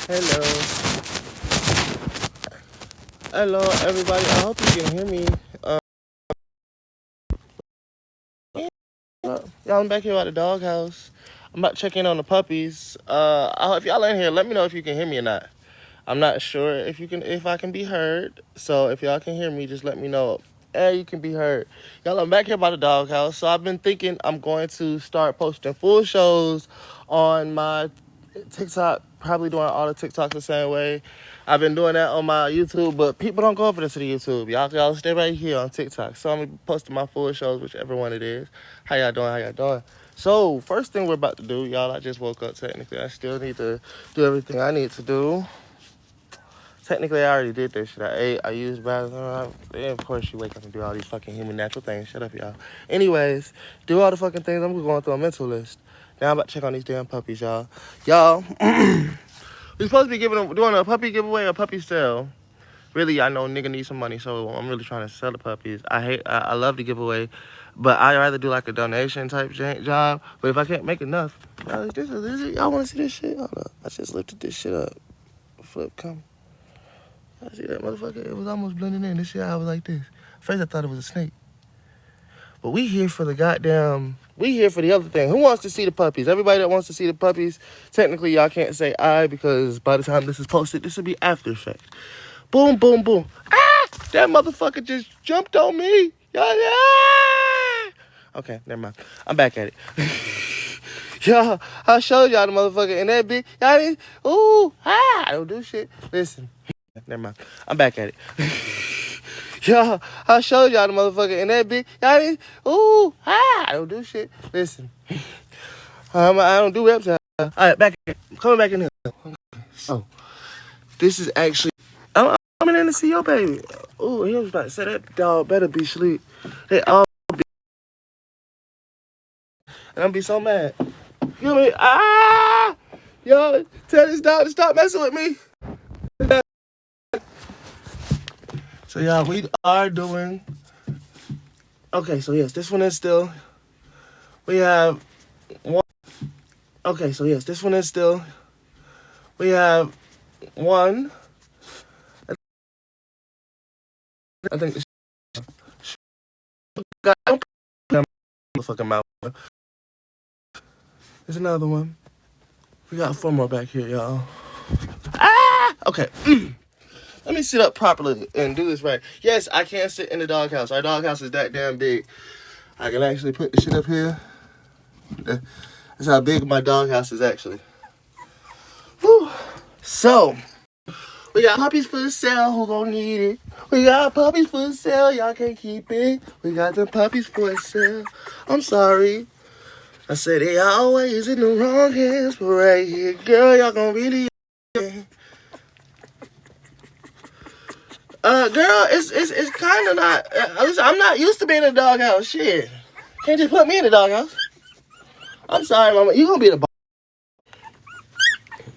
Hello. Hello, everybody. I hope you can hear me. Y'all, I'm back here at the doghouse. I'm about to check in on the puppies. If y'all in here, let me know if you can hear me or not. I'm not sure if I can be heard. So if y'all can hear me, just let me know. You can be heard. Y'all, I'm back here by the doghouse. So I've been thinking I'm going to start posting full shows on my TikTok, probably doing all the TikToks the same way. I've been doing that on my YouTube, but people don't go over to the YouTube. Y'all stay right here on TikTok. So I'm gonna be posting my full shows, whichever one it is. How y'all doing? How y'all doing? So first thing we're about to do, y'all, I just woke up technically. I still need to do everything I need to do. Technically, I already did that shit. I ate, I used bathroom. And of course, you wake up and do all these fucking human natural things. Shut up, y'all. Anyways, do all the fucking things. I'm going through a mental list. Now I'm about to check on these damn puppies, y'all. Y'all, we supposed to be doing a puppy giveaway, a puppy sale. Really, I know nigga needs some money, so I'm really trying to sell the puppies. I love the giveaway, but I'd rather do like a donation type job. But if I can't make enough, y'all want to see this shit? Hold up. I just lifted this shit up. Flip, come. I see that motherfucker. It was almost blending in. This shit, I was like this. First, I thought it was a snake. But we here for the other thing. Who wants to see the puppies? Everybody that wants to see the puppies, technically, y'all can't say I because by the time this is posted, this will be after effect. Boom, boom, boom. Ah! That motherfucker just jumped on me. Ah! Okay, never mind. I'm back at it. Y'all, I showed y'all the motherfucker in that big. Y'all didn't. Ooh, ah! I don't do shit. Listen. Never mind. I'm back at it. Y'all, I showed y'all the motherfucker in that big. Y'all didn't. Ooh, ah! I don't do shit. Listen. I don't do reptiles. All right, back in. Coming back in here. So, this is actually. I'm coming in to see your baby. Ooh, he was about to say that dog better be asleep. They all be. And I'm be so mad. You know what I mean? Ah! Yo, tell this dog to stop messing with me. So, y'all, we are doing. Okay, so yes, this one is still. We have one. Okay, so yes, this one is still. We have one. I think this. Don't put the fucking mouth. There's another one. We got four more back here, y'all. Ah! Okay. Let me sit up properly and do this right. Yes, I can sit in the doghouse. Our doghouse is that damn big. I can actually put the shit up here. That's how big my doghouse is actually. Whew. So, we got puppies for sale. Who gon' need it? We got puppies for sale. Y'all can't keep it. We got the puppies for sale. I'm sorry. I said they always in the wrong hands, but right here, girl, y'all gon' really. Girl, it's kind of not. Listen, I'm not used to being in a doghouse. Shit, can't just put me in the doghouse. I'm sorry, mama. You gonna be the boss.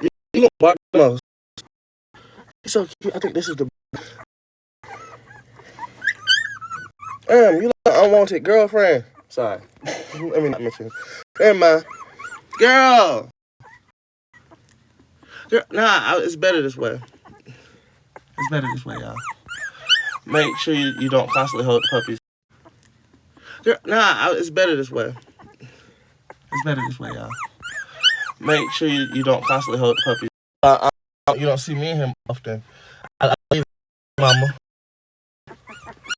You gonna bark the most. It's so cute. I think this is the. You look unwanted girlfriend. Sorry. Let me not mention. Never mind. Girl. Nah, it's better this way. It's better this way, y'all. Make sure you don't constantly hold the puppies. Nah, it's better this way. It's better this way, y'all. Make sure you don't constantly hold the puppies. You don't see me and him often. I leave mama.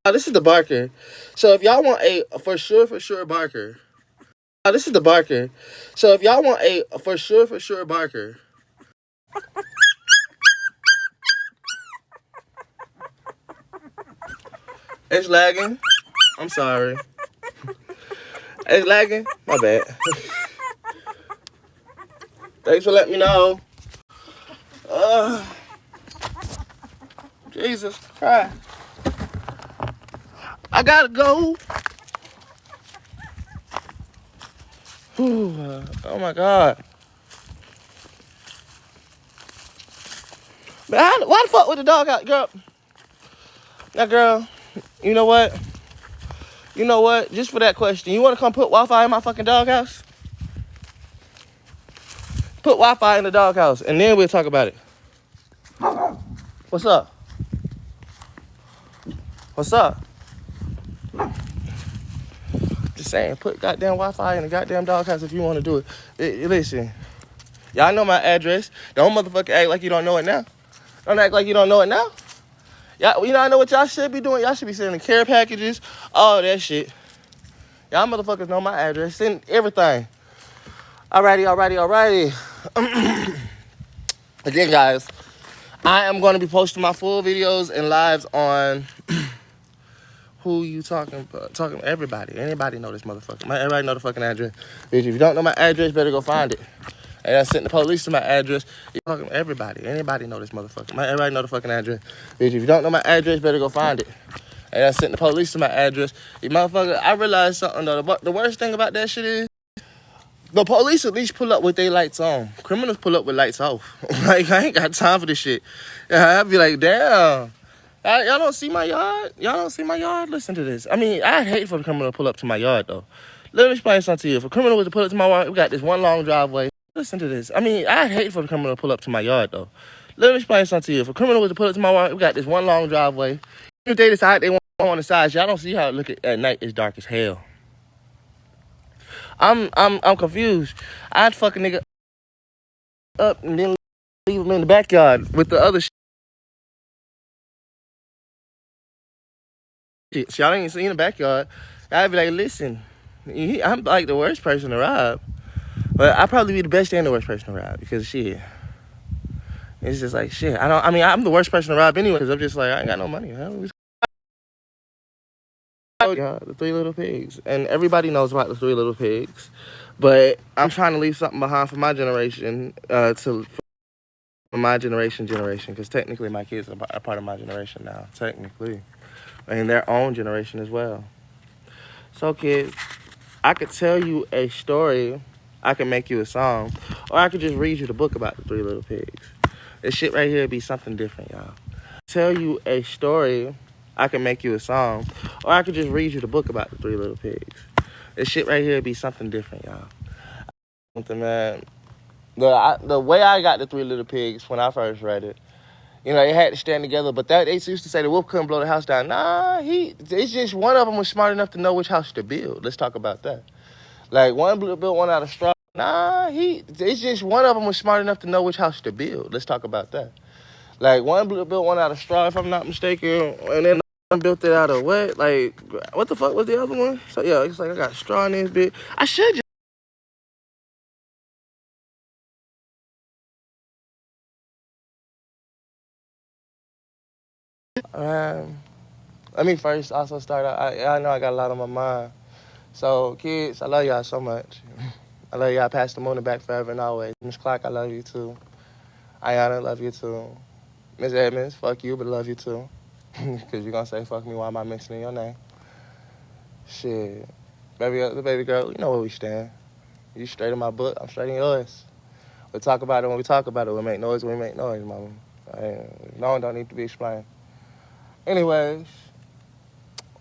This is the barker. So if y'all want a for sure barker. This is the barker. So if y'all want a for sure barker. It's lagging. I'm sorry. It's lagging. My bad. Thanks for letting me know. Jesus Christ. I gotta go. Oh my God. Man, why the fuck with the dog out, girl? Now, girl, you know what? You know what? Just for that question, you want to come put Wi-Fi in my fucking doghouse? Put Wi-Fi in the doghouse, and then we'll talk about it. What's up? What's up? Just saying, put goddamn Wi-Fi in the goddamn doghouse if you want to do it. Listen, y'all know my address. Don't motherfucker act like you don't know it now. Don't act like you don't know it now. Y'all, you know, I know what y'all should be doing. Y'all should be sending care packages, all that shit. Y'all motherfuckers know my address. Send everything. Alrighty. Again, guys, I am going to be posting my full videos and lives on who you talking about? Talking to everybody. Anybody know this motherfucker. Everybody know the fucking address. Bitch, if you don't know my address, better go find it. And I sent the police to my address. You talking to everybody. Anybody know this motherfucker. Everybody know the fucking address. Bitch, if you don't know my address, better go find it. And I sent the police to my address. You motherfucker, I realized something though. The worst thing about that shit is the police at least pull up with their lights on. Criminals pull up with lights off. Like, I ain't got time for this shit. I'd be like, damn. Y'all don't see my yard? Y'all don't see my yard? Listen to this. I mean, I'd hate for the criminal to pull up to my yard, though. Let me explain something to you. If a criminal was to pull up to my yard, we got this one long driveway. Listen to this. I mean, I'd hate for the criminal to pull up to my yard, though. Let me explain something to you. If a criminal was to pull up to my yard, we got this one long driveway. If they decide they want on the sides, y'all don't see how it look at night. It's dark as hell. I'm confused. I'd fuck a nigga up and then leave him in the backyard with the other shit. So y'all ain't seen the backyard. I'd be like, listen, I'm like the worst person to rob. But I'd probably be the best and the worst person to rob because shit. It's just like shit. I'm the worst person to rob anyway because I'm just like, I ain't got no money. The Three Little Pigs. And everybody knows about the Three Little Pigs. But I'm trying to leave something behind for my generation, for my generation, because technically my kids are a part of my generation now, technically. And their own generation as well. So kids, I could tell you a story, I could make you a song, or I could just read you the book about the Three Little Pigs. This shit right here be something different, y'all. Tell you a story, I can make you a song, or I could just read you the book about the Three Little Pigs. This shit right here be something different, y'all. Something, man. The way I got the Three Little Pigs when I first read it, you know, they had to stand together, but they used to say the wolf couldn't blow the house down. Nah, it's just one of them was smart enough to know which house to build. Let's talk about that. Like, one built one out of straw. Nah, it's just one of them was smart enough to know which house to build. Let's talk about that. Like, one built one out of straw, if I'm not mistaken, and then one built it out of what? Like, what the fuck was the other one? So, yeah, it's like I got straw in this bitch. I should just... Let me first also start out. I know I got a lot on my mind. So, kids, I love y'all so much. I love y'all. Pass the moon back forever and always. Miss Clark, I love you too. Ayana, love you too. Miss Edmonds, fuck you, but love you too. Because you're going to say fuck me, why am I mentioning your name? Shit. The baby girl, you know where we stand. You straight in my book, I'm straight in yours. We'll talk about it when we talk about it. We'll make noise when we make noise, mama. No one don't need to be explained. Anyways,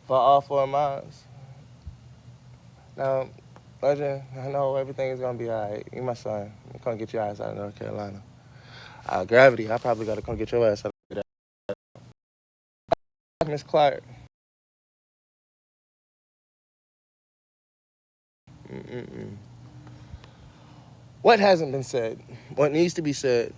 for all four of mine. Now, Legend, I know everything is going to be all right. You my son. I'm going to get your ass out of North Carolina. Gravity, I probably got to come get your ass out of there. Miss Clark. What hasn't been said? What needs to be said?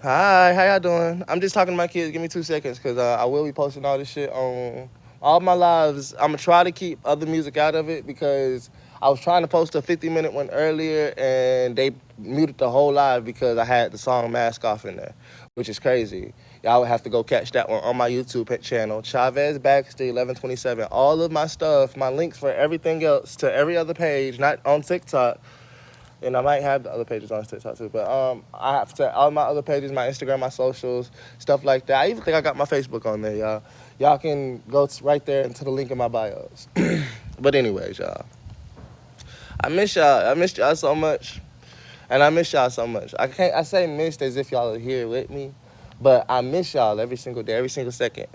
Hi, how y'all doing? I'm just talking to my kids. Give me 2 seconds because I will be posting all this shit on all my lives. I'm going to try to keep other music out of it because I was trying to post a 50-minute one earlier and they muted the whole live because I had the song Mask Off in there, which is crazy. Y'all would have to go catch that one on my YouTube channel, Chavez Baxter 1127. All of my stuff, my links for everything else to every other page, not on TikTok. And I might have the other pages on TikTok too, but I have to all my other pages, my Instagram, my socials, stuff like that. I even think I got my Facebook on there, y'all. Y'all can go right there into the link in my bios. But anyways, y'all, I miss y'all. I missed y'all so much, and I miss y'all so much. I say missed as if y'all are here with me, but I miss y'all every single day, every single second.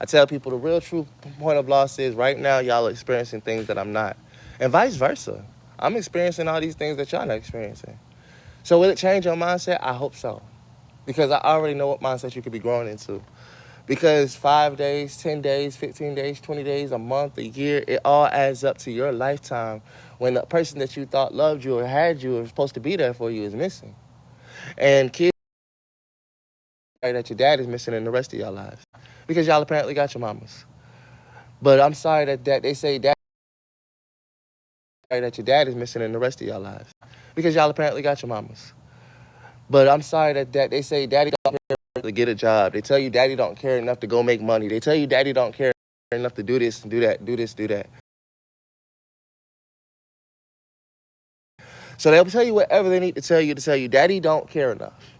I tell people the real true point of loss is right now y'all are experiencing things that I'm not, and vice versa. I'm experiencing all these things that y'all not experiencing. So will it change your mindset? I hope so. because I already know what mindset you could be growing into. Because 5 days, 10 days, 15 days, 20 days, a month, a year, it all adds up to your lifetime when the person that you thought loved you or had you or was supposed to be there for you is missing. And kids that your dad is missing in the rest of your lives because y'all apparently got your mamas. But I'm sorry that they say that your dad is missing in the rest of your lives because y'all apparently got your mamas. But I'm sorry that they say daddy don't care to get a job. They tell you daddy don't care enough to go make money. They tell you daddy don't care enough to do this and do that, do this, do that. So they'll tell you whatever they need to tell you daddy don't care enough.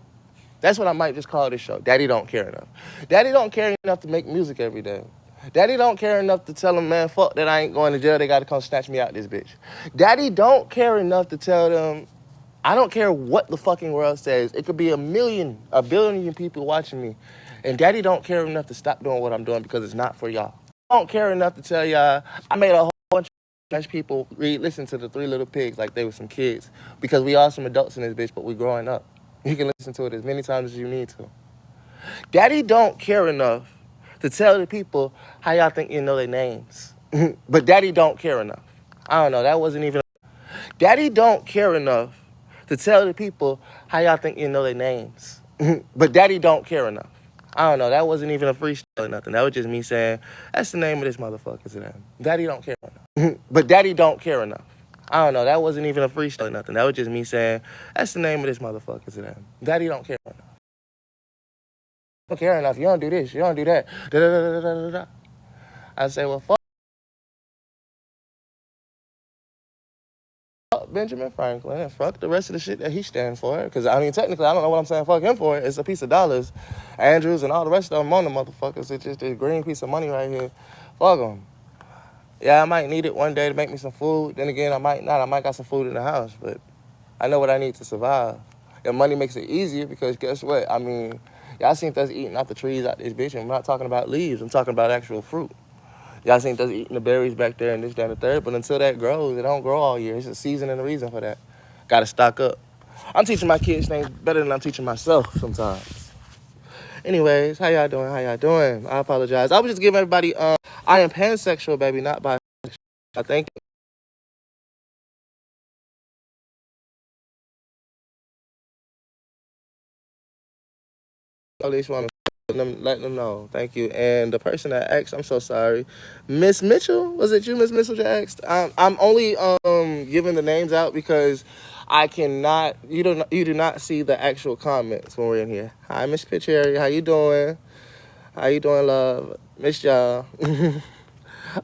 That's what I might just call this show. Daddy don't care enough. Daddy don't care enough to make music every day. Daddy don't care enough to tell them, man, fuck that I ain't going to jail. They got to come snatch me out this bitch. Daddy don't care enough to tell them, I don't care what the fucking world says. It could be a billion people watching me. And daddy don't care enough to stop doing what I'm doing because it's not for y'all. I don't care enough to tell y'all I made a whole bunch of people listen to the Three Little Pigs like they were some kids because we are some adults in this bitch, but we growing up. You can listen to it as many times as you need to. Daddy don't care enough to tell the people how y'all think you know their names. But daddy don't care enough. I don't know, that wasn't even... Daddy don't care enough to tell the people how y'all think you know their names. But daddy don't care enough. I don't know, that wasn't even a freestyle or nothing. That was just me saying, that's the name of this motherfucker's name. Daddy don't care enough. But daddy don't care enough. I don't know, that wasn't even a freestyle or nothing. That was just me saying, that's the name of this motherfucker's name. Daddy don't care enough. Don't care enough. You don't do this. You don't do that. Da, da, da, da, da, da. I say, well, fuck Benjamin Franklin and fuck the rest of the shit that he stands for. Because, I mean, technically, I don't know what I'm saying fuck him for. It's a piece of dollars. Andrews and all the rest of them on the motherfuckers. It's just a green piece of money right here. Fuck them. Yeah, I might need it one day to make me some food. Then again, I might not. I might got some food in the house. But I know what I need to survive. And money makes it easier because guess what? I mean... Y'all seen us eating out the trees out this bitch, and I'm not talking about leaves. I'm talking about actual fruit. Y'all seen us eating the berries back there and this, that, and the third, but until that grows, it don't grow all year. It's a season and a reason for that. Got to stock up. I'm teaching my kids things better than I'm teaching myself sometimes. Anyways, how y'all doing? How y'all doing? I apologize. I was just giving everybody, I am pansexual, baby, not bisexual. I think. At least want to let them know. Thank you. And the person that asked, I'm so sorry. Miss Mitchell? Was it you, Miss Mitchell, that asked? I'm only giving the names out because I cannot, you do not see the actual comments when we're in here. Hi, Miss Pitcheri. How you doing? How you doing, love? Miss y'all.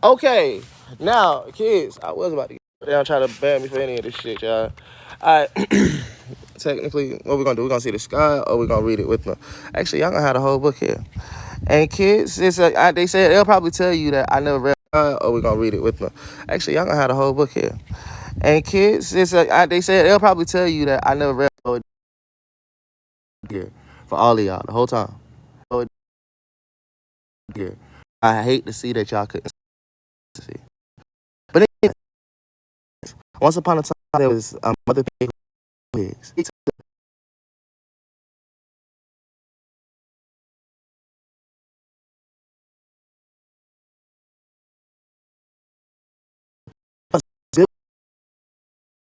Okay. Now, kids, I was about to get down try to ban me for any of this shit, y'all. All right. Technically, what we're gonna do, we're gonna see the sky or we're gonna read it with them. Actually, y'all gonna have the whole book here. And kids, they said they'll probably tell you that I never read sky or we're gonna read it with them. Actually, y'all gonna have the whole book here. And kids, they said they'll probably tell you that I never read here for all of y'all the whole time. Here, I hate to see that y'all couldn't see. But anyway, once upon a time, there was Mother Pigs.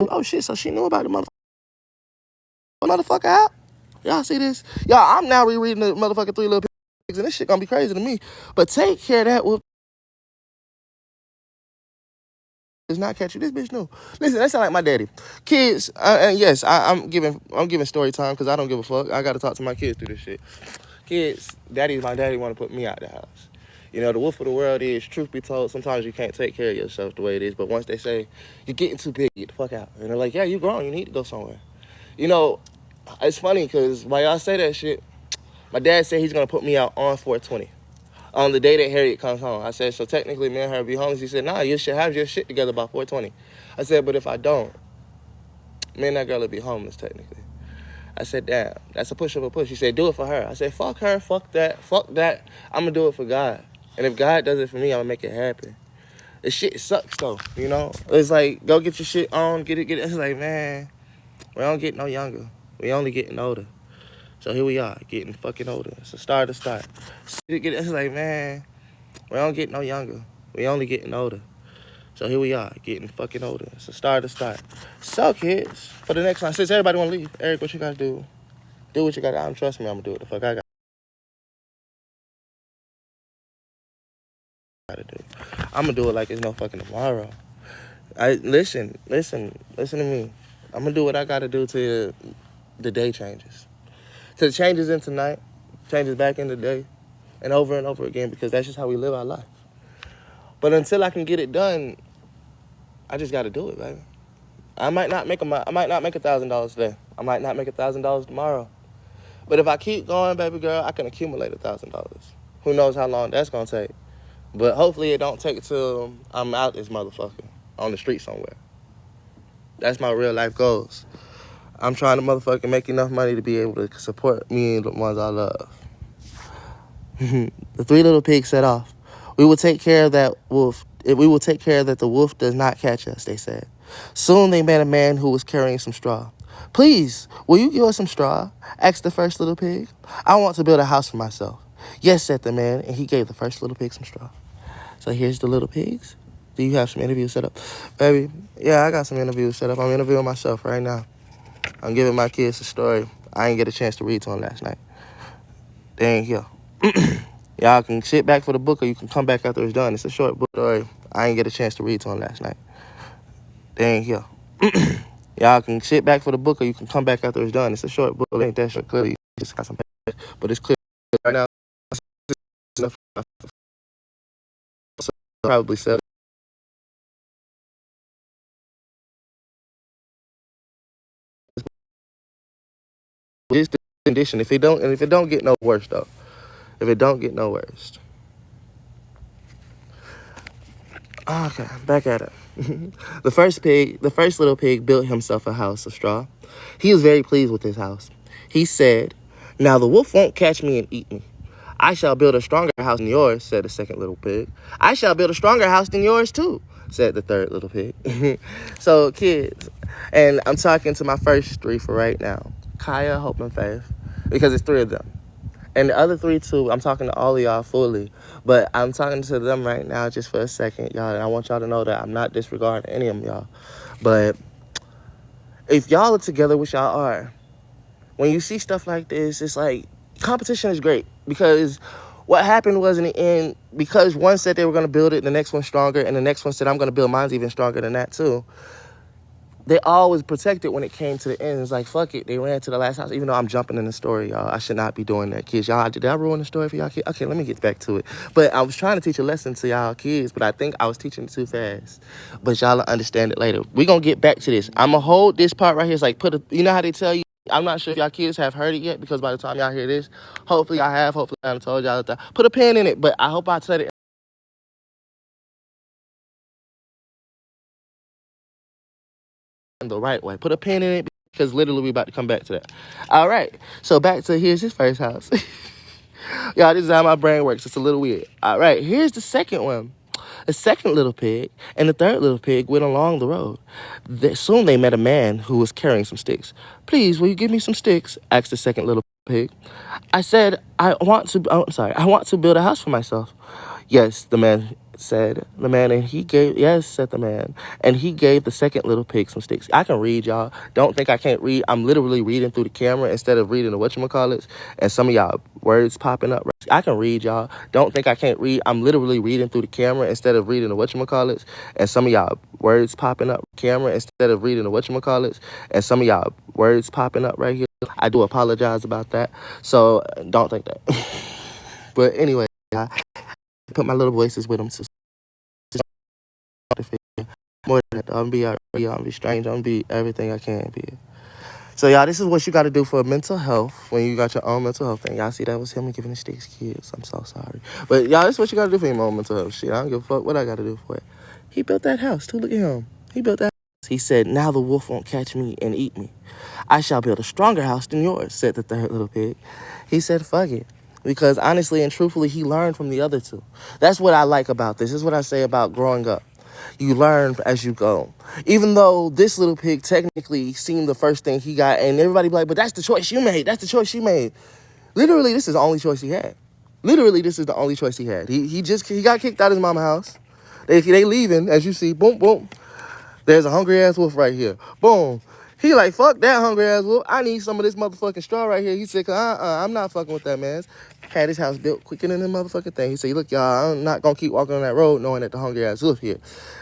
Oh shit, so she knew about the motherfucker out. Y'all see this? Y'all, I'm now rereading the motherfucking Three Little Pigs, and this shit gonna be crazy to me. But take care of that. Does not catch you. This bitch knew. Listen, that sound like my daddy. Kids, and yes, I'm giving story time because I don't give a fuck. I gotta talk to my kids through this shit. Kids, my daddy want to put me out the house. You know, the wolf of the world is, truth be told, sometimes you can't take care of yourself the way it is. But once they say, you're getting too big, get the fuck out. And they're like, yeah, you grown, you need to go somewhere. You know, it's funny because while y'all say that shit, my dad said he's going to put me out on 420. On the day that Harriet comes home. I said, so technically me and her be homeless. He said, nah, you should have your shit together by 420. I said, but if I don't, me and that girl will be homeless technically. I said, damn, that's a push of a push. He said, do it for her. I said, fuck her, fuck that. I'm going to do it for God. And if God does it for me, I'm going to make it happen. This shit sucks though, you know? It's like, go get your shit on, get it. It's like, man, we don't get no younger. We only getting older. So here we are, getting fucking older. It's a start to start. It's like, man, we don't get no younger. We only getting older. So here we are, getting fucking older. It's a start to start. So, kids, for the next line, since everybody want to leave, Eric, what you gotta do? Do what you gotta do. Trust me, I'm gonna do what the fuck I gotta do. I'm gonna do it like it's no fucking tomorrow. Listen to me. I'm gonna do what I gotta do till the day changes. Till it changes into night, changes back in the day, and over again, because that's just how we live our life. But until I can get it done, I just gotta do it, baby. I might not make $1,000 today. I might not make $1,000 tomorrow. But if I keep going, baby girl, I can accumulate $1,000. Who knows how long that's gonna take? But hopefully it don't take till I'm out this motherfucker on the street somewhere. That's my real life goals. I'm trying to motherfucking make enough money to be able to support me and the ones I love. The three little pigs set off. We will take care of that wolf. We will take care that the wolf does not catch us, they said. Soon they met a man who was carrying some straw. Please, will you give us some straw? Asked the first little pig. I want to build a house for myself. Yes, said the man, and he gave the first little pig some straw. So here's the little pigs. Do you have some interviews set up? Baby, yeah, I got some interviews set up. I'm interviewing myself right now. I'm giving my kids a story I didn't get a chance to read to them last night. They ain't here. Y'all can sit back for the book or you can come back after it's done. It's a short book story I didn't get a chance to read to them last night. They ain't here. Y'all can sit back for the book or you can come back after it's done. It's a short book. It ain't that short. Clearly, you just got some pages. But it's clear right now. Probably sell. It's the condition. If it don't get no worse though. If it don't get no worse. Okay, back at it. The first little pig built himself a house of straw. He was very pleased with his house. He said, "Now the wolf won't catch me and eat me. I shall build a stronger house than yours," said the second little pig. "I shall build a stronger house than yours too," said the third little pig. So, kids, and I'm talking to my first three for right now. Kaya, Hope, and Faith, because it's three of them. And the other three, too, I'm talking to all of y'all fully. But I'm talking to them right now just for a second, y'all. And I want y'all to know that I'm not disregarding any of y'all. But if y'all are together, which y'all are, when you see stuff like this, it's like, competition is great. Because what happened was, in the end, because one said they were going to build it, the next one's stronger, and the next one said, I'm going to build mine's even stronger than that, too. They always protected when it came to the end. It's like, fuck it. They ran to the last house. Even though I'm jumping in the story, y'all. I should not be doing that, kids. Y'all, did I ruin the story for y'all kids? Okay, let me get back to it. But I was trying to teach a lesson to y'all kids, but I think I was teaching it too fast. But y'all will understand it later. We're going to get back to this. I'm going to hold this part right here. It's like, you know how they tell you? I'm not sure if y'all kids have heard it yet, because by the time y'all hear this, hopefully I have. Hopefully I told y'all that. Put a pin in it, but I hope I said it in the right way. Put a pin in it, because literally we're about to come back to that. All right. So back to here's his first house. Y'all, this is how my brain works. It's a little weird. All right. Here's the second one. The second little pig and the third little pig went along the road. Soon they met a man who was carrying some sticks. Please, will you give me some sticks? Asked the second little pig. I said, I want to build a house for myself. Yes, the man said. Yes, said the man. And he gave the second little pig some sticks. I can read, y'all. Don't think I can't read. I'm literally reading through the camera instead of reading the whatchamacallits. And some of y'all words popping up. I can read, y'all. Don't think I can't read. I'm literally reading through the camera instead of reading the whatchamacallits. And some of y'all words popping up. Camera instead of reading the whatchamacallits. And some of y'all words popping up right here. I do apologize about that. So don't think that. But anyway, I put my little voices with them to more than that. I'm gonna be strange. I'm gonna be everything I can be. So y'all, this is what you gotta do for mental health when you got your own mental health thing. Y'all see that was him giving the sticks, kids. I'm so sorry. But y'all, this is what you gotta do for your own mental health. Shit, I don't give a fuck what I gotta do for it. He built that house too. Look at him. He built that house. He said, now the wolf won't catch me and eat me. I shall build a stronger house than yours, said the third little pig. He said, fuck it. Because honestly and truthfully, he learned from the other two. That's what I like about this. This is what I say about growing up. You learn as you go. Even though this little pig technically seemed the first thing he got, and everybody be like, but that's the choice you made. That's the choice you made. Literally, this is the only choice he had. Literally, this is the only choice he had. He got kicked out of his mama's house. They leaving, as you see. Boom, boom. There's a hungry ass wolf right here. Boom. He like, fuck that hungry ass wolf. I need some of this motherfucking straw right here. He said, I'm not fucking with that, man. Had his house built quicker than the motherfucking thing. He said, look, y'all, I'm not gonna keep walking on that road knowing that the hungry ass wolf here.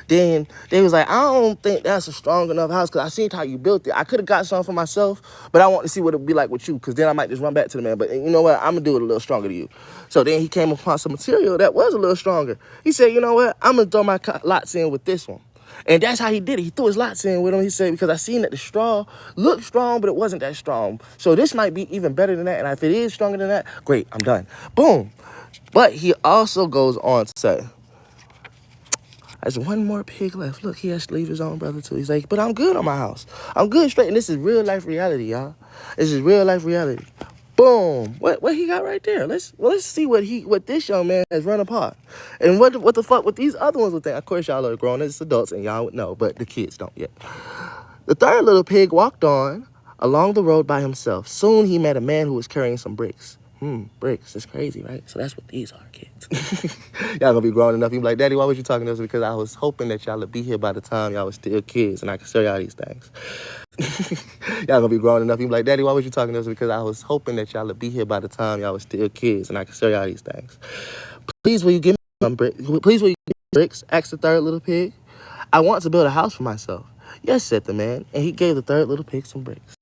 Then they was like, I don't think that's a strong enough house because I seen how you built it. I could have got some for myself, but I want to see what it'd be like with you because then I might just run back to the man. But you know what? I'm gonna do it a little stronger to you. So then he came upon some material that was a little stronger. He said, you know what? I'm gonna throw my lots in with this one. And that's how he did it. He threw his lots in with him. He said, because I seen that the straw looked strong, but it wasn't that strong. So this might be even better than that. And if it is stronger than that, great, I'm done. Boom. But he also goes on to say, there's one more pig left. Look, he has to leave his own brother too. He's like, but I'm good on my house. I'm good straight. And this is real life reality, y'all. This is real life reality. Boom. What he got right there? Let's see what this young man has run apart. And what the fuck what these other ones would think. Of course y'all are grown as adults and y'all would know, but the kids don't yet. The third little pig walked on along the road by himself. Soon he met a man who was carrying some bricks. Bricks. That's crazy, right? So that's what these are, kids. Y'all gonna be grown enough. You be like, Daddy, why was you talking to us? Because I was hoping that y'all would be here by the time y'all was still kids and I could show y'all these things. Y'all gonna be grown enough. You be like, Daddy, why was you talking to us? Because I was hoping that y'all would be here by the time y'all was still kids and I could show y'all these things. Please, will you give me some bricks? Please, will you give me bricks? Asked the third little pig. I want to build a house for myself. Yes, said the man. And he gave the third little pig some bricks.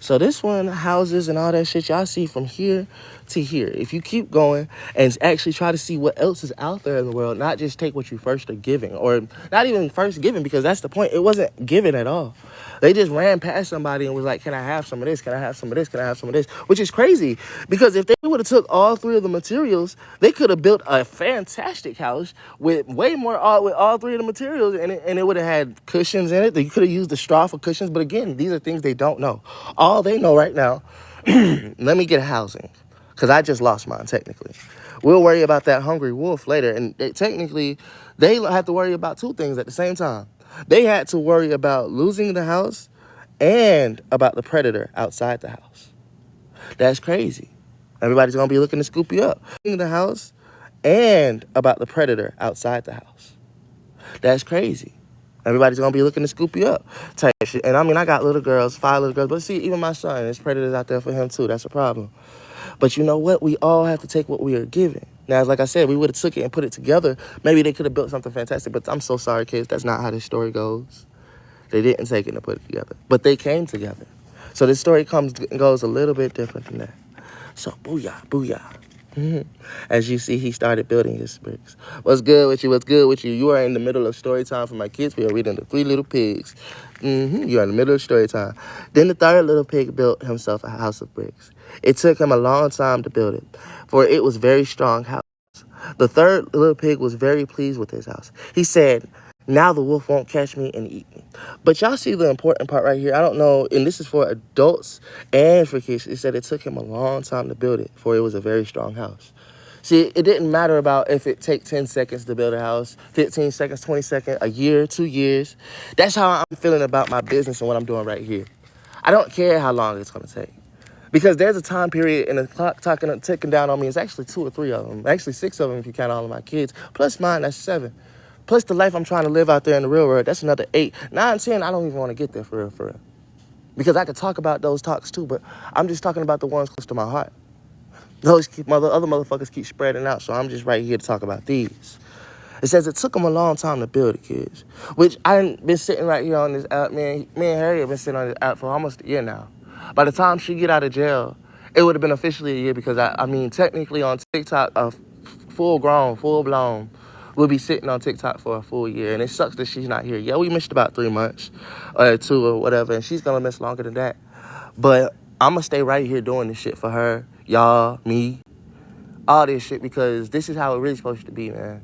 So this one, houses and all that shit, y'all see from here to here. If you keep going and actually try to see what else is out there in the world, not just take what you first are giving, or not even first giving, because that's the point. It wasn't given at all. They just ran past somebody and was like, can I have some of this? Can I have some of this? Can I have some of this? Which is crazy, because if they would have took all three of the materials, they could have built a fantastic house with way more with all three of the materials, and it would have had cushions in it. You could have used the straw for cushions, but again, these are things they don't know. All they know right now, let me get housing, because I just lost mine, technically. We'll worry about that hungry wolf later, and technically, they have to worry about two things at the same time. They had to worry about losing the house and about the predator outside the house. That's crazy. Everybody's going to be looking to scoop you up. Losing the house and about the predator outside the house. That's crazy. Everybody's going to be looking to scoop you up type shit. And I mean, I got little girls, 5 little girls. But see, even my son, there's predators out there for him too. That's a problem. But you know what? We all have to take what we are given. Now, like I said, we would have took it and put it together. Maybe they could have built something fantastic. But I'm so sorry, kids. That's not how this story goes. They didn't take it and put it together. But they came together. So this story goes a little bit different than that. So booyah, booyah. As you see, he started building his bricks. What's good with you? What's good with you? You are in the middle of story time for my kids. We are reading The Three Little Pigs. You are in the middle of story time. Then the third little pig built himself a house of bricks. It took him a long time to build it, for it was a very strong house. The third little pig was very pleased with his house. He said, now the wolf won't catch me and eat me. But y'all see the important part right here. I don't know, and this is for adults and for kids. It said it took him a long time to build it, for it was a very strong house. See, it didn't matter about if it take 10 seconds to build a house, 15 seconds, 20 seconds, a year, 2 years. That's how I'm feeling about my business and what I'm doing right here. I don't care how long it's going to take. Because there's a time period and the clock ticking down on me. It's actually 2 or 3 of them. Actually 6 of them if you count all of my kids. Plus mine, that's 7. Plus the life I'm trying to live out there in the real world, that's another 8. 9, 10, I don't even want to get there for real. Because I could talk about those talks too, but I'm just talking about the ones close to my heart. Those other motherfuckers keep spreading out, so I'm just right here to talk about these. It says it took them a long time to build it, kids. Which I've been sitting right here on this app, man. Me and Harry have been sitting on this app for almost a year now. By the time she get out of jail, it would have been officially a year because, I mean, technically on TikTok, full-grown, full-blown, we'll be sitting on TikTok for a full year. And it sucks that she's not here. Yeah, we missed about 3 months or 2 or whatever, and she's going to miss longer than that. But I'm going to stay right here doing this shit for her, y'all, me, all this shit, because this is how it really supposed to be, man.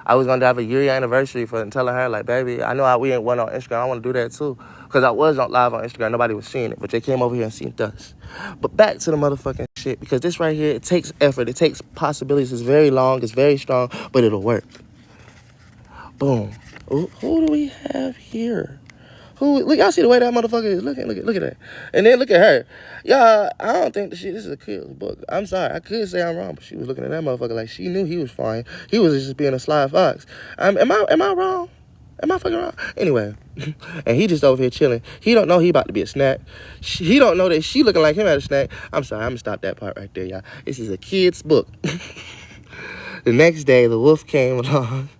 I was going to have a year anniversary for telling her, like, baby, I know we ain't one on Instagram. I want to do that, too. Because I was on live on Instagram. Nobody was seeing it. But they came over here and seen us. But back to the motherfucking shit. Because this right here, it takes effort. It takes possibilities. It's very long. It's very strong. But it'll work. Boom. Ooh, who do we have here? Who? Look, y'all see the way that motherfucker is looking? Look at that. And then look at her. Y'all, I don't think this is a kid's book. I'm sorry. I could say I'm wrong, but she was looking at that motherfucker like she knew he was fine. He was just being a sly fox. Am I wrong? Am I fucking wrong? Anyway, and he just over here chilling. He don't know he about to be a snack. He don't know that she looking like him at a snack. I'm sorry. I'm gonna stop that part right there, y'all. This is a kid's book. The next day, the wolf came along.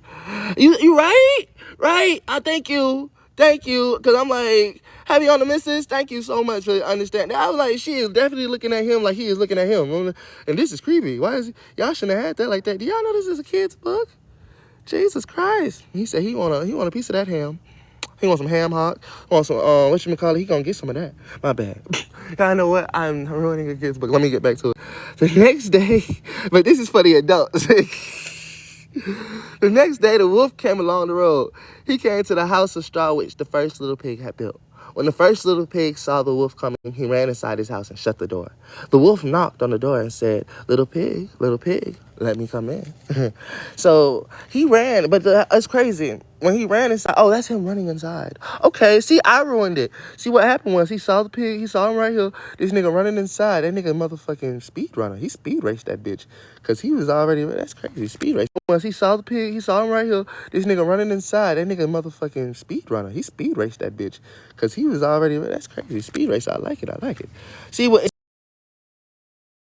You right? Right? I thank you. Thank you. Because I'm like, heavy on the missus. Thank you so much for understanding. I was like, she is definitely looking at him like he is looking at him. And this is creepy. Why is y'all shouldn't have had that like that. Do y'all know this is a kid's book? Jesus Christ. He said he want a piece of that ham. He want some ham hock. Want some, whatchamacallit, he gonna get some of that. My bad. Y'all know what? I'm ruining a kid's book. Let me get back to it. The next day, but this is for the adults. The next day, the wolf came along the road. He came to the house of straw which the first little pig had built. When the first little pig saw the wolf coming, he ran inside his house and shut the door. The wolf knocked on the door and said, little pig, let me come in." So he ran, but it's crazy. When he ran inside, oh, that's him running inside. Okay, see, I ruined it. See, what happened was he saw the pig, he saw him right here. This nigga running inside. That nigga motherfucking speed runner. He speed raced that bitch. Because he was already, that's crazy, speed race. Once he saw the pig, he saw him right here. This nigga running inside. That nigga motherfucking speed runner. He speed raced that bitch. Because he was already, that's crazy, speed race. I like it. See, what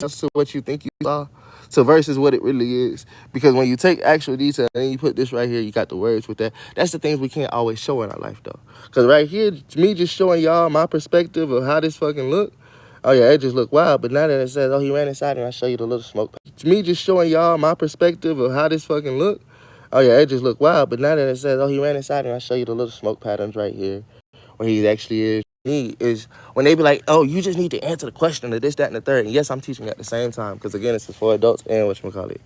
to what you think you saw to versus what it really is. Because when you take actual detail and you put this right here, you got the words with that. That's the things we can't always show in our life, though. Because right here, me just showing y'all my perspective of how this fucking look. Oh, yeah, it just look wild. But now that it says, oh, he ran inside and I show you the little smoke. It's me just showing y'all my perspective of how this fucking look. Oh, yeah, it just look wild. But now that it says, oh, he ran inside and I show you the little smoke patterns right here where he actually is. Me is when they be like, oh, you just need to answer the question of this, that, and the third. And yes, I'm teaching at the same time because, again, it's for adults and whatchamacallit.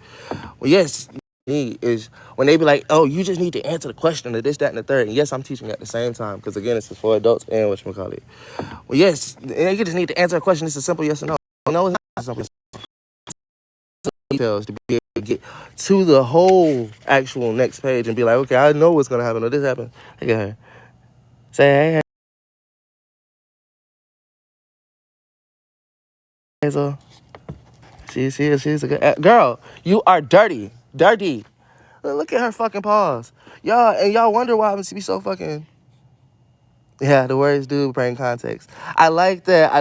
Well, yes, me is when they be like, oh, you just need to answer the question of this, that, and the third. And yes, I'm teaching at the same time because, again, it's for adults and whatchamacallit. Well, yes, and you just need to answer a question. It's a simple yes or no. No, it's not simple. Details to be able to get to the whole actual next page and be like, okay, I know what's going to happen or this happened. Look at her. Say, hey, Hazel. She's a good girl. You are dirty. Look at her fucking paws. Y'all wonder why I'm be so fucking. Yeah, the words do bring context. I like that.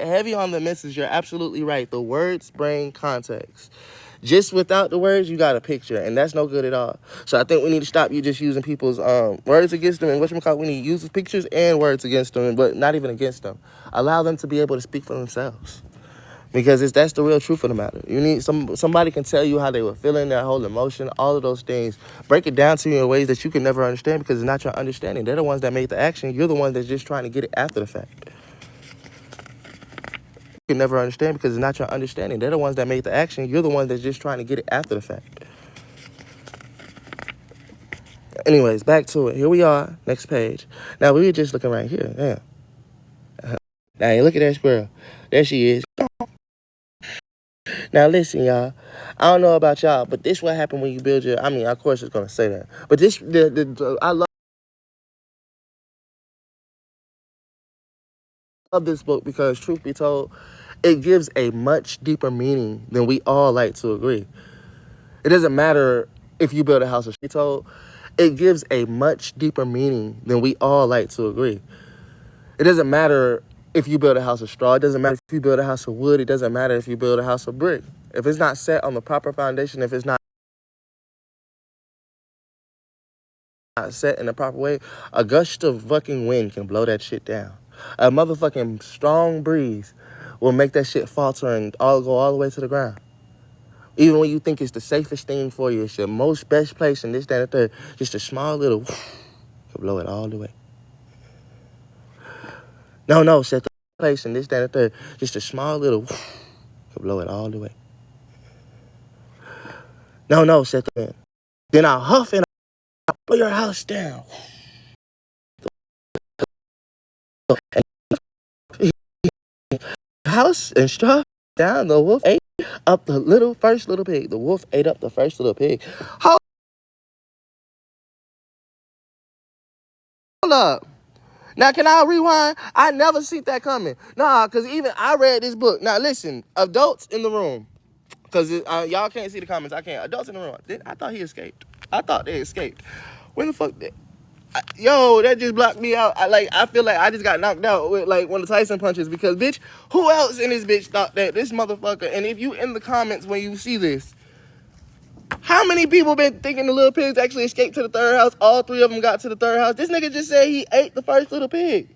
Heavy on the misses. You're absolutely right. The words bring context. Just without the words, you got a picture, and that's no good at all. So I think we need to stop you just using people's words against them, and whatchamacallit, we need to use the pictures and words against them, but not even against them. Allow them to be able to speak for themselves. Because that's the real truth of the matter. You need somebody can tell you how they were feeling, their whole emotion, all of those things. Break it down to you in ways that you can never understand because it's not your understanding. They're the ones that made the action. You're the one that's just trying to get it after the fact. You can never understand because it's not your understanding. They're the ones that made the action. You're the one that's just trying to get it after the fact. Anyways, back to it. Here we are. Next page. Now, we were just looking right here. Yeah. Now, look at that squirrel. There she is. Now, listen, y'all. I don't know about y'all, but this what happened when you build your... I mean, of course it's going to say that. But this... I love this book because, truth be told, it gives a much deeper meaning than we all like to agree. It doesn't matter if you build a house of... It gives a much deeper meaning than we all like to agree. It doesn't matter if you build a house of straw. It doesn't matter if you build a house of wood. It doesn't matter if you build a house of brick. If it's not set on the proper foundation, if it's not set in the proper way, a gust of fucking wind can blow that shit down. A motherfucking strong breeze will make that shit falter and go all the way to the ground. Even when you think it's the safest thing for you, it's your most best place and this, that, and the third, just a small little can blow it all the way. No, set the place and this, that, and the third, just a small little can blow it all the way. No, set the... Then I'll huff and I'll blow your house down. House and straw down, the wolf ate up the first little pig. The wolf ate up the first little pig. How Hold up. Now, can I rewind? I never see that coming. Nah, because even I read this book. Now, listen, adults in the room. Because y'all can't see the comments. I can't. Adults in the room. I thought he escaped. I thought they escaped. When the fuck did... Yo, that just blocked me out. I feel like I just got knocked out with like one of the Tyson punches because, bitch, who else in this bitch thought that this motherfucker, and if you in the comments when you see this, how many people been thinking the little pigs actually escaped to the third house? All three of them got to the third house. This nigga just said he ate the first little pig.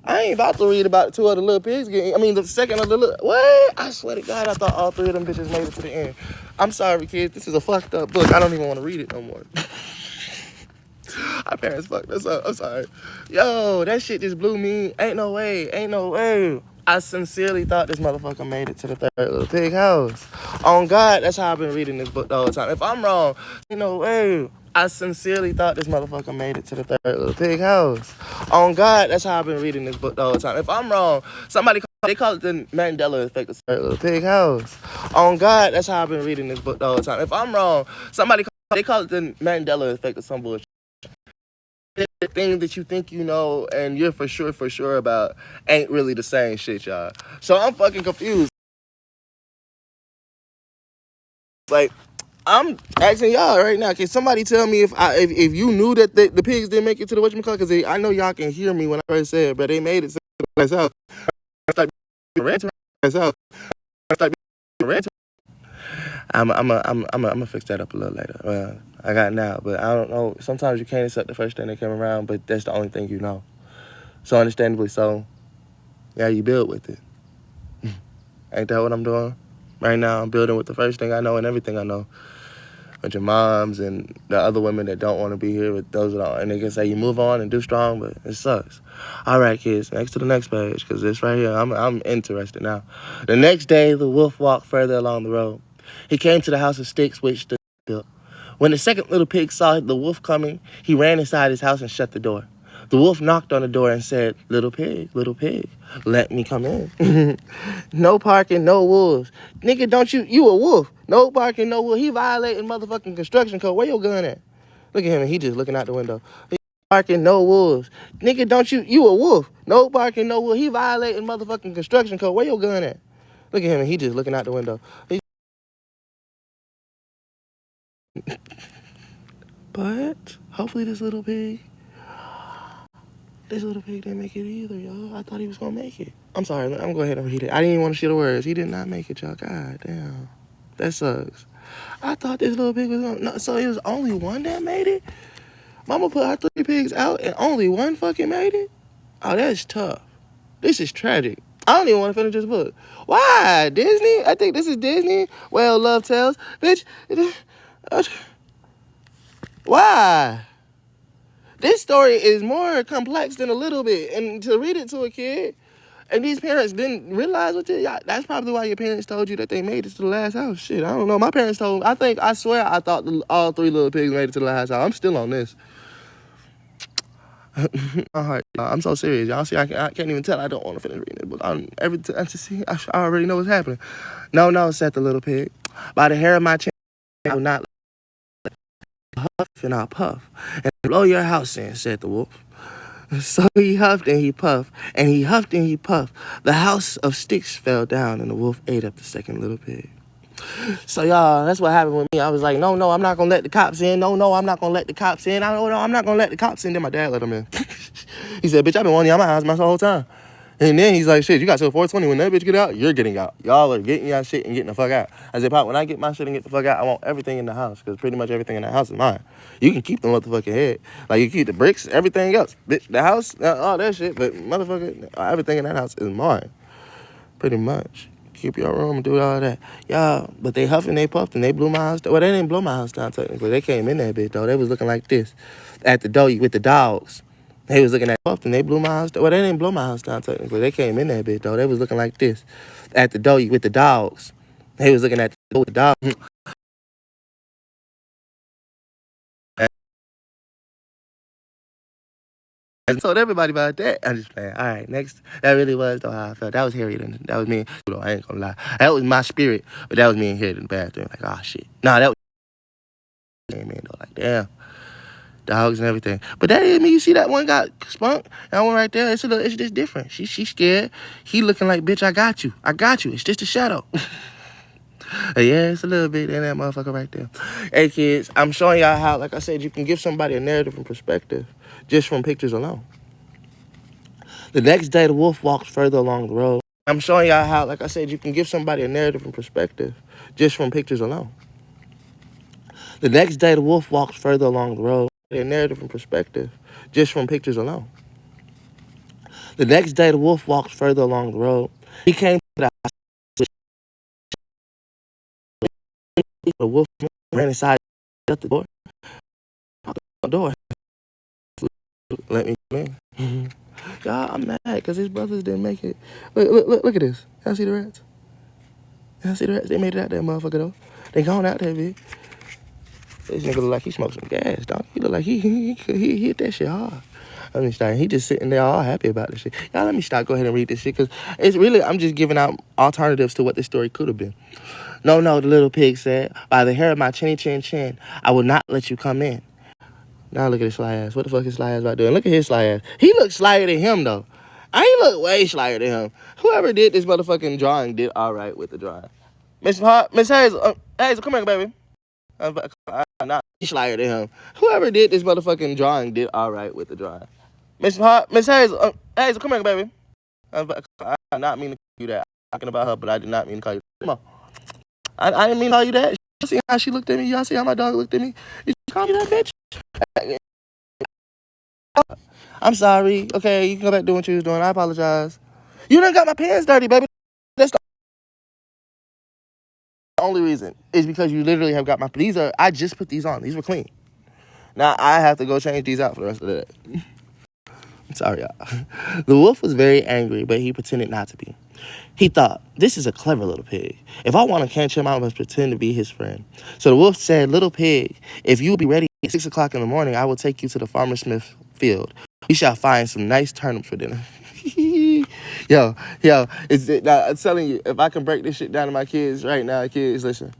I ain't about to read about the two other little pigs the second of the little... What? I swear to God, I thought all three of them bitches made it to the end. I'm sorry, kids. This is a fucked up book. I don't even want to read it no more. Our parents fucked us up. I'm sorry. Yo, that shit just blew me. Ain't no way. Ain't no way. I sincerely thought this motherfucker made it to the third little pig house. On God, that's how I've been reading this book the whole time. If I'm wrong, ain't no way. I sincerely thought this motherfucker made it to the third little pig house. On God, that's how I've been reading this book the whole time. If I'm wrong, they call it the Mandela effect of the third little pig house. On God, that's how I've been reading this book the whole time. If I'm wrong, they call it the Mandela effect of some bullshit. The thing that you think you know and you're for sure about ain't really the same shit, y'all. So I'm fucking confused. Like, I'm asking y'all right now, can somebody tell me if you knew that the pigs didn't make it to the whatchamacallit? Because I know y'all can hear me when I first said it, but they made it to the place out. I'm gonna fix that up a little later. Well, I got it now, but I don't know. Sometimes you can't accept the first thing that came around, but that's the only thing you know. So understandably so, yeah, you build with it. Ain't that what I'm doing? Right now, I'm building with the first thing I know and everything I know. With your moms and the other women that don't want to be here with those that don't. And they can say you move on and do strong, but it sucks. All right, kids, next to the next page, because this right here, I'm interested now. The next day, the wolf walked further along the road. He came to the house of sticks, which stood built. When the second little pig saw the wolf coming, he ran inside his house and shut the door. The wolf knocked on the door and said, little pig, let me come in. No parking, no wolves. Nigga, don't you a wolf. No parking, no wolves. He violating motherfucking construction code. Where your gun at? Look at him, and he just looking out the window. Parking, no wolves. Nigga, don't you a wolf. No parking, no wolves. He violating motherfucking construction code. Where your gun at? Look at him, and he just looking out the window. But hopefully this little pig didn't make it either, y'all. I thought he was gonna make it. I'm sorry, I'm gonna go ahead and read it. I didn't even want to share the words. He did not make it, y'all. God damn. That sucks. I thought this little pig was gonna... No, so it was only one that made it? Mama put our 3 pigs out and only one fucking made it? Oh, that's tough. This is tragic. I don't even want to finish this book. Why? Disney? I think this is Disney. Well, Love Tales. Bitch. Why? This story is more complex than a little bit. And to read it to a kid, and these parents didn't realize what that's probably why your parents told you that they made it to the last house. Shit, I don't know. My parents told me, I swear I thought all 3 little pigs made it to the last house. I'm still on this. All right, I'm so serious. Y'all see, I can't even tell. I don't want to finish reading it, but I already know what's happening. No, said the little pig. By the hair of my chin, I will not huff and I'll puff and blow your house in, said the wolf. So he huffed and he puffed, and he huffed and he puffed. The house of sticks fell down, and the wolf ate up the second little pig. So, y'all, that's what happened with me. I was like, no, I'm not going to let the cops in. No, I'm not going to let the cops in. I'm not going to let the cops in. Then my dad let them in. He said, bitch, I've been wanting you out my house my whole time. And then he's like, shit, you got till 420. When that bitch get out, you're getting out. Y'all are getting your shit and getting the fuck out. I said, Pop, when I get my shit and get the fuck out, I want everything in the house, because pretty much everything in the house is mine. You can keep the motherfucking head. Like, you keep the bricks, everything else. Bitch, the house, all that shit, but motherfucker, everything in that house is mine. Pretty much. Keep your room and do all that. Y'all, but they huffed and they puffed and they blew my house down. Well, they didn't blow my house down, technically. They came in that bitch, though. They was looking like this at the door with the dogs. They was looking at puffed and they blew my house down. Well, they didn't blow my house down, technically. They came in that bitch, though. They was looking like this at the door with the dogs. They was looking at the door with the dogs. And told everybody about that. I'm just playing. All right, next. That really was though how I felt. That was Harriet. That was me. I ain't gonna lie. That was my spirit, but that was me and Harriet in the bathroom. Like, oh shit. Nah, that was came in though. Like, damn. dogs and everything. But that didn't mean you see that one got spunked. That one right there, it's just different. She scared. He looking like, bitch, I got you. I got you. It's just a shadow. Yeah, it's a little bit in that motherfucker right there. Hey, kids, I'm showing y'all how, like I said, you can give somebody a narrative and perspective just from pictures alone. The next day, the wolf walks further along the road. I'm showing y'all how, like I said, you can give somebody a narrative and perspective just from pictures alone. The next day, the wolf walks further along the road. A narrative and perspective just from pictures alone. The next day, the wolf walks further along the road. He came to the house. The wolf ran inside, shut the door. Let me come in. Y'all, I'm mad because his brothers didn't make it. Look at this. Y'all see the rats? Y'all see the rats? They made it out there, motherfucker, though. They gone out there, bitch. This nigga look like he smoked some gas, dog. He look like he hit that shit hard. Let me start. He just sitting there all happy about this shit. Y'all, let me stop. Go ahead and read this shit because it's really, I'm just giving out alternatives to what this story could have been. No, the little pig said, by the hair of my chinny chin chin, I will not let you come in. Now look at his sly ass. What the fuck is sly ass about doing? Look at his sly ass. He looks slyer than him, though. I look way slyer than him. Whoever did this motherfucking drawing did all right with the drawing. Miss Hazel, Hazel, come here, baby. I'm not slyer than him. Whoever did this motherfucking drawing did all right with the drawing. Miss Hazel, Hazel, come here, baby. I did not mean to call you that. I'm talking about her, but I did not mean to call you that. Come on. I didn't mean to call you that. Y'all see how she looked at me? Y'all see how my dog looked at me? You call me that, bitch? I'm sorry. Okay, you can go back doing what you was doing. I apologize. You done got my pants dirty, baby. That's the only reason. Is because you literally have got my... I just put these on. These were clean. Now I have to go change these out for the rest of the day. Sorry, y'all. The wolf was very angry, but he pretended not to be. He thought, this is a clever little pig. If I want to catch him, I must pretend to be his friend. So the wolf said, little pig, if you will be ready at 6 o'clock in the morning, I will take you to the Farmer Smith field. We shall find some nice turnips for dinner. yo, I'm telling you, if I can break this shit down to my kids right now, kids, listen.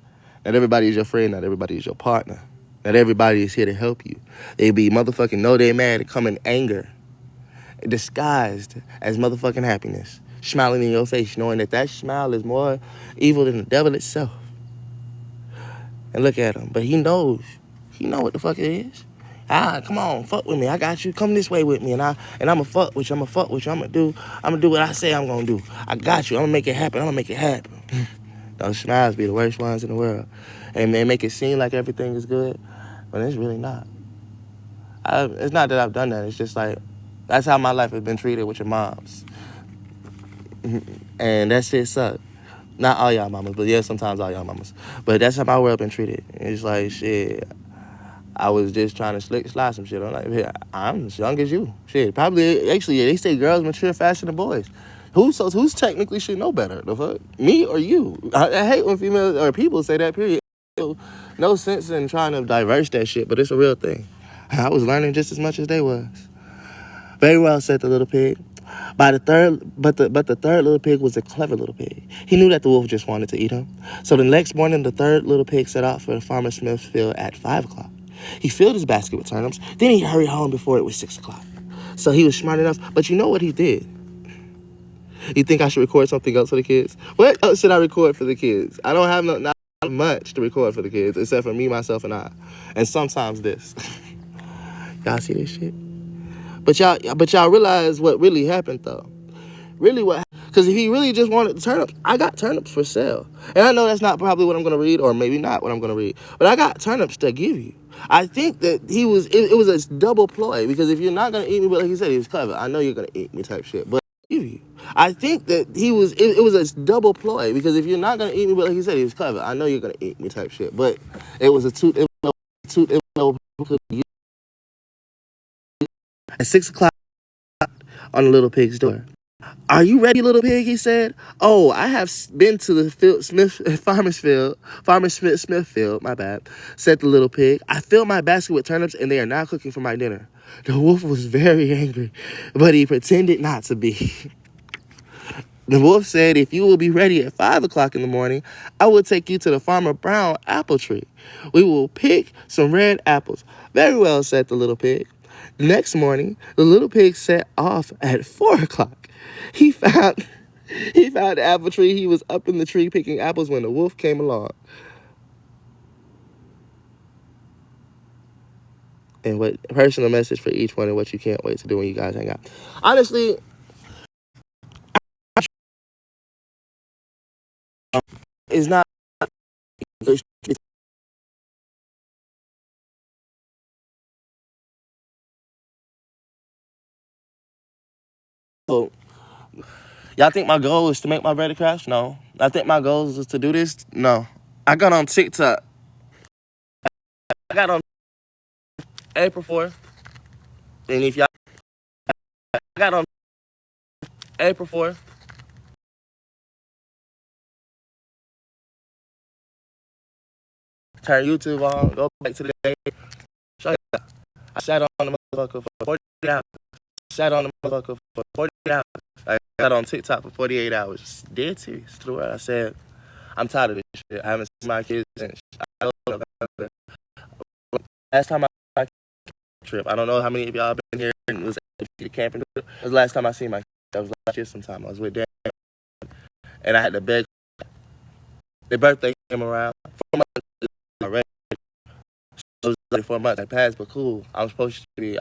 Not everybody is your friend, not everybody is your partner. Not everybody is here to help you. They be motherfucking know they mad and come in anger, disguised as motherfucking happiness, smiling in your face, knowing that smile is more evil than the devil itself. And look at him. But he knows. He know what the fuck it is. Come on, fuck with me. I got you. Come this way with me. And I'ma fuck with you. I'ma do what I say I'm gonna do. I got you. I'm gonna make it happen. Those smiles be the worst ones in the world. And they make it seem like everything is good, but it's really not. It's not that I've done that. It's just like, that's how my life has been treated with your moms. And that shit sucked. Not all y'all mamas, but yeah, sometimes all y'all mamas. But that's how my world been treated. It's like, shit, I was just trying to slide some shit. I'm like, yeah, I'm as young as you. Shit, probably, actually, they say girls mature faster than boys. Who's technically should know better? The fuck? Me or you? I hate when females or people say that, period. No sense in trying to diverse that shit, but it's a real thing. I was learning just as much as they was. Very well, said the little pig. But the third little pig was a clever little pig. He knew that the wolf just wanted to eat him. So the next morning, the third little pig set out for the Farmer Smith's field at 5 o'clock. He filled his basket with turnips. Then he hurried home before it was 6 o'clock. So he was smart enough. But you know what he did? You think I should record something else for the kids? What else should I record for the kids? I don't have not much to record for the kids except for me, myself, and I. And sometimes this. Y'all see this shit? But y'all realize what really happened, though. Really what happened? Because if he really just wanted turnips, I got turnips for sale. And I know that's not probably what I'm going to read, or maybe not what I'm going to read. But I got turnips to give you. I think that it was a double ploy. Because if you're not going to eat me, but like he said, he was clever. I know you're going to eat me type shit. But give you. I think that it was a double ploy. Because if you're not going to eat me, but like he said, he was clever. I know you're going to eat me type shit. But it was at 6 o'clock on the little pig's door. Are you ready, little pig? He said. Oh, I have been to the Farmer Smith field, my bad, said the little pig. I filled my basket with turnips and they are now cooking for my dinner. The wolf was very angry, but he pretended not to be. The wolf said, if you will be ready at 5 o'clock in the morning, I will take you to the Farmer Brown apple tree. We will pick some red apples. Very well, said the little pig. Next morning, the little pig set off at 4 o'clock. He found the apple tree. He was up in the tree picking apples when the wolf came along. And what personal message for each one and what you can't wait to do when you guys hang out. Honestly, it's not. So, y'all think my goal is to make my brother crash? No. I think my goal is to do this? No. I got on TikTok. I got on April 4th. And if y'all, I got on April 4th. Turn YouTube on. Go back to the day. Show you. I sat on the motherfucker for 48 hours. Sat on the motherfucker for 48 hours. I got on TikTok for 48 hours. Dead serious to the world. I said, I'm tired of this shit. I haven't seen my kids since last time I trip. I don't know how many of y'all been here and was at the camping trip. It was the last time I seen my kids. That was last year sometime. I was with Dan. And I had to beg. Their birthday came around. 4 months already. So it was like 4 months that passed, but cool. I'm supposed to be,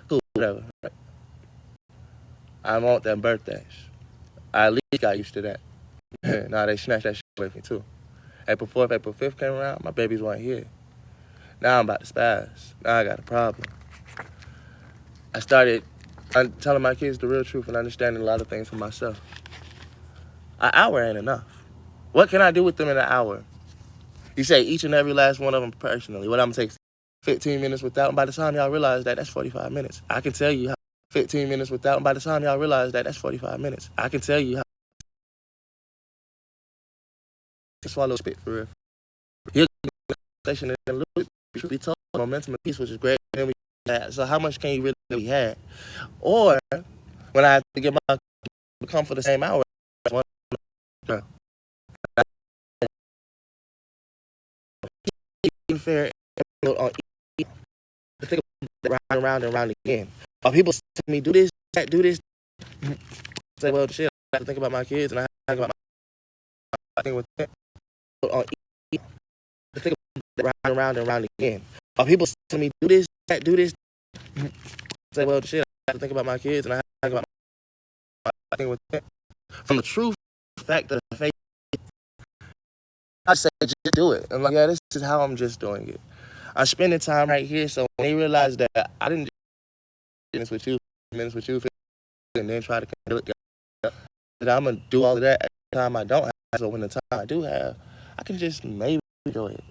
cool, whatever. I want them birthdays. I at least got used to that. Nah, they snatched that shit away from me too. April 4th, April 5th came around, my babies weren't here. Now I'm about to spaz. Now I got a problem. I started telling my kids the real truth and understanding a lot of things for myself. An hour ain't enough. What can I do with them in an hour? You say each and every last one of them personally. What I'm gonna take 15 minutes without, and by the time y'all realize that, that's 45 minutes. I can tell you how 15 minutes without, and by the time y'all realize that, that's 45 minutes. I can tell you how to swallow spit for real. Here's the conversation and truth be told, momentum and peace, which is great. So how much can you really have? Or when I have to get my come for the same hour, one girl. Fair on think round and round again. Or people tell me do this, that, do this. Say, well, shit, I have to think about my kids and I have to think about my thing with it. On think round and round again. Or people tell me do this, that, do this. Say, well, shit, I have to think about my kids and I have to think about my thing with it. From the true fact of the faith, I say just do it. I'm like, yeah, this is how I'm just doing it. I'm spending time right here, so when they realize that I didn't just minutes with you, and then try to do it, that I'm gonna do all of that at the time I don't have. So when the time I do have, I can just maybe do it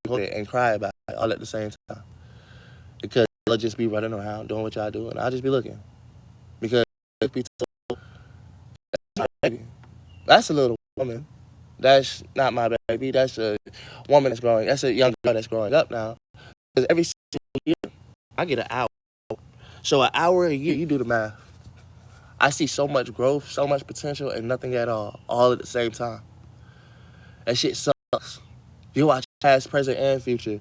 and cry about it all at the same time. Because I'll just be running around doing what y'all do, and I'll just be looking. Because that's my baby. That's a little woman. That's not my baby. That's a woman that's growing. That's a young girl that's growing up now. Because every single year, I get an hour. So an hour a year, you do the math. I see so much growth, so much potential, and nothing at all at the same time. That shit sucks. You watch past, present, and future.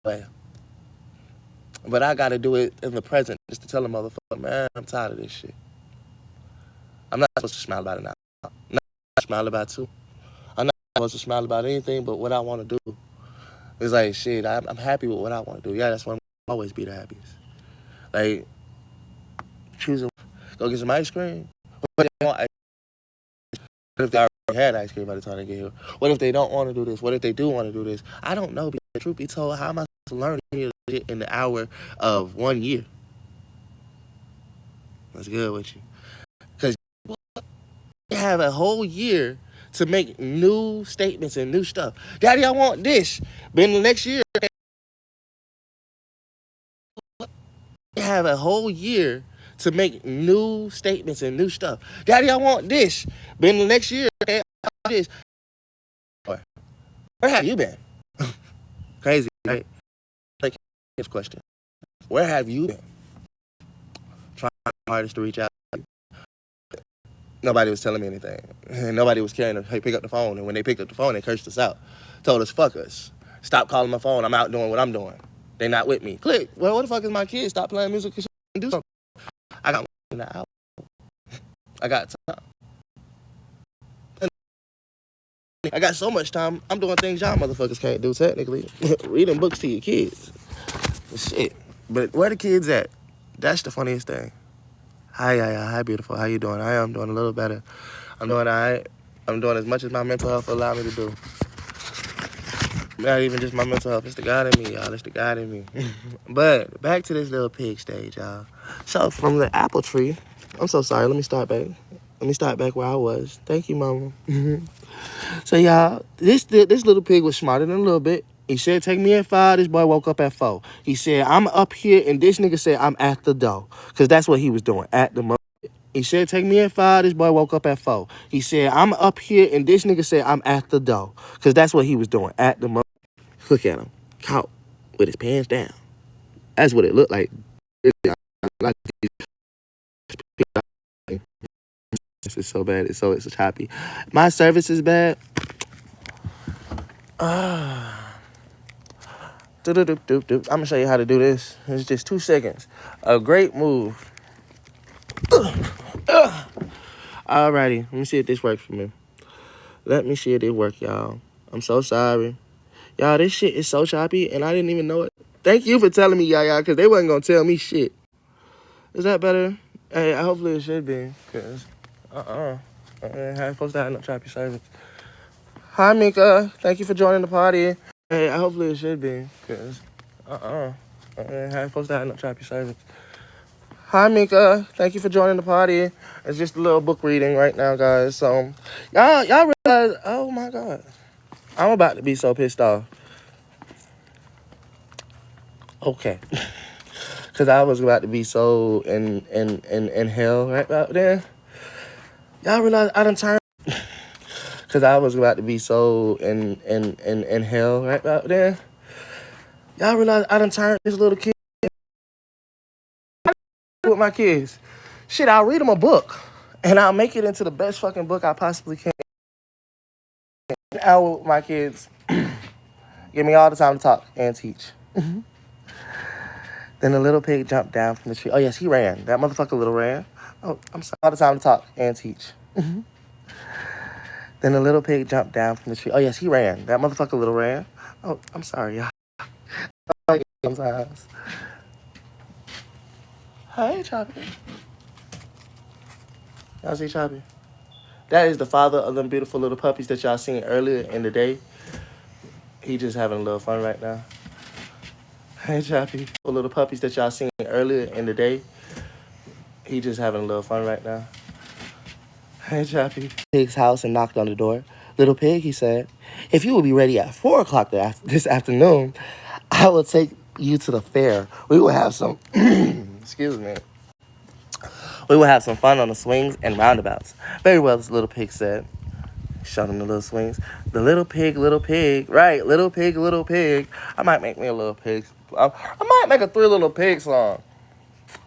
But I gotta do it in the present just to tell a motherfucker, man, I'm tired of this shit. I'm not supposed to smile about it now. I'm not supposed to smile about it too. I'm not supposed to smile about anything but what I want to do. It's like, shit, I'm happy with what I want to do. Yeah, that's when I'll always be the happiest. Like, choosing, go get some ice cream. What if they already had ice cream by the time they get here? What if they don't want to do this? What if they do want to do this? I don't know. Because truth be told, how am I supposed to learn here in the hour of 1 year? That's good with you. Because you have a whole year to make new statements and new stuff. Daddy, I want this. But in the next year, you have a whole year to make new statements and new stuff. Daddy, I want this. But in the next year, I want this. Where have you been? Crazy, right? Like, this question. Where have you been? Trying my hardest to reach out. Nobody was telling me anything. And nobody was caring to pick up the phone. And when they picked up the phone, they cursed us out. Told us, fuck us. Stop calling my phone. I'm out doing what I'm doing. They not with me. Click. Well, what the fuck is my kid? Stop playing music and do something. I got in the hour. I got time. I got so much time. I'm doing things y'all motherfuckers can't do technically. Reading books to your kids. Shit. But where the kids at? That's the funniest thing. Hi, beautiful. How you doing? I am doing a little better. I'm doing all right. I'm doing as much as my mental health will allow me to do. Not even just my mental health. It's the God in me, y'all. It's the God in me. But back to this little pig stage, y'all. So from the apple tree, I'm so sorry. Let me start back. Let me start back where I was. Thank you, mama. So, y'all, this little pig was smarter than a little bit. He said, take me at 5. This boy woke up at 4. He said, I'm up here, and this nigga said, I'm at the door. Because that's what he was doing, at the He said, take me at 5. This boy woke up at 4. He said, I'm up here, and this nigga said, I'm at the door. Because that's what he was doing, at the Look at him, caught with his pants down. That's what it looked like. This is so bad. It's so choppy. My service is bad. I'm gonna show you how to do this. It's just 2 seconds. A great move. Alrighty, let me see if this works for me. Let me see if it works, y'all. I'm so sorry. Y'all, this shit is so choppy, and I didn't even know it. Thank you for telling me, y'all, because they wasn't gonna tell me shit. Is that better? Hey, hopefully it should be, because, I ain't supposed to have no choppy service. Hi, Mika. Thank you for joining the party. Hey, hopefully it should be, because, I ain't supposed to have no choppy service. Hi, Mika. Thank you for joining the party. It's just a little book reading right now, guys. So, y'all realize, oh my God. I'm about to be so pissed off. Okay. Because I was about to be so in hell right about there. Y'all realize I done turned. Because I was about to be so in hell right about there. Y'all realize I done turned this little kid with my kids. Shit, I'll read them a book. And I'll make it into the best fucking book I possibly can. Out with my kids. Give me all the time to talk and teach. Then the little pig jumped down from the tree. Oh, yes, he ran. That motherfucker little ran. Oh, I'm sorry. All the time to talk and teach. Then the little pig jumped down from the tree. Oh, yes, he ran. That motherfucker little ran. Oh, I'm sorry, y'all. Sometimes. Hey, Choppy. Y'all see Choppy? That is the father of them beautiful little puppies that y'all seen earlier in the day. He just having a little fun right now. Hey, Choppy. The little puppies that y'all seen earlier in the day. He just having a little fun right now. Hey, Choppy. Pig's house and knocked on the door. Little pig, he said, if you will be ready at 4 o'clock this afternoon, I will take you to the fair. We will have some, excuse me. We will have some fun on the swings and roundabouts. Very well, this little pig said. Showed him the little swings. The little pig, right? Little pig. I might make me a little pig. I might make a 3 Little Pig song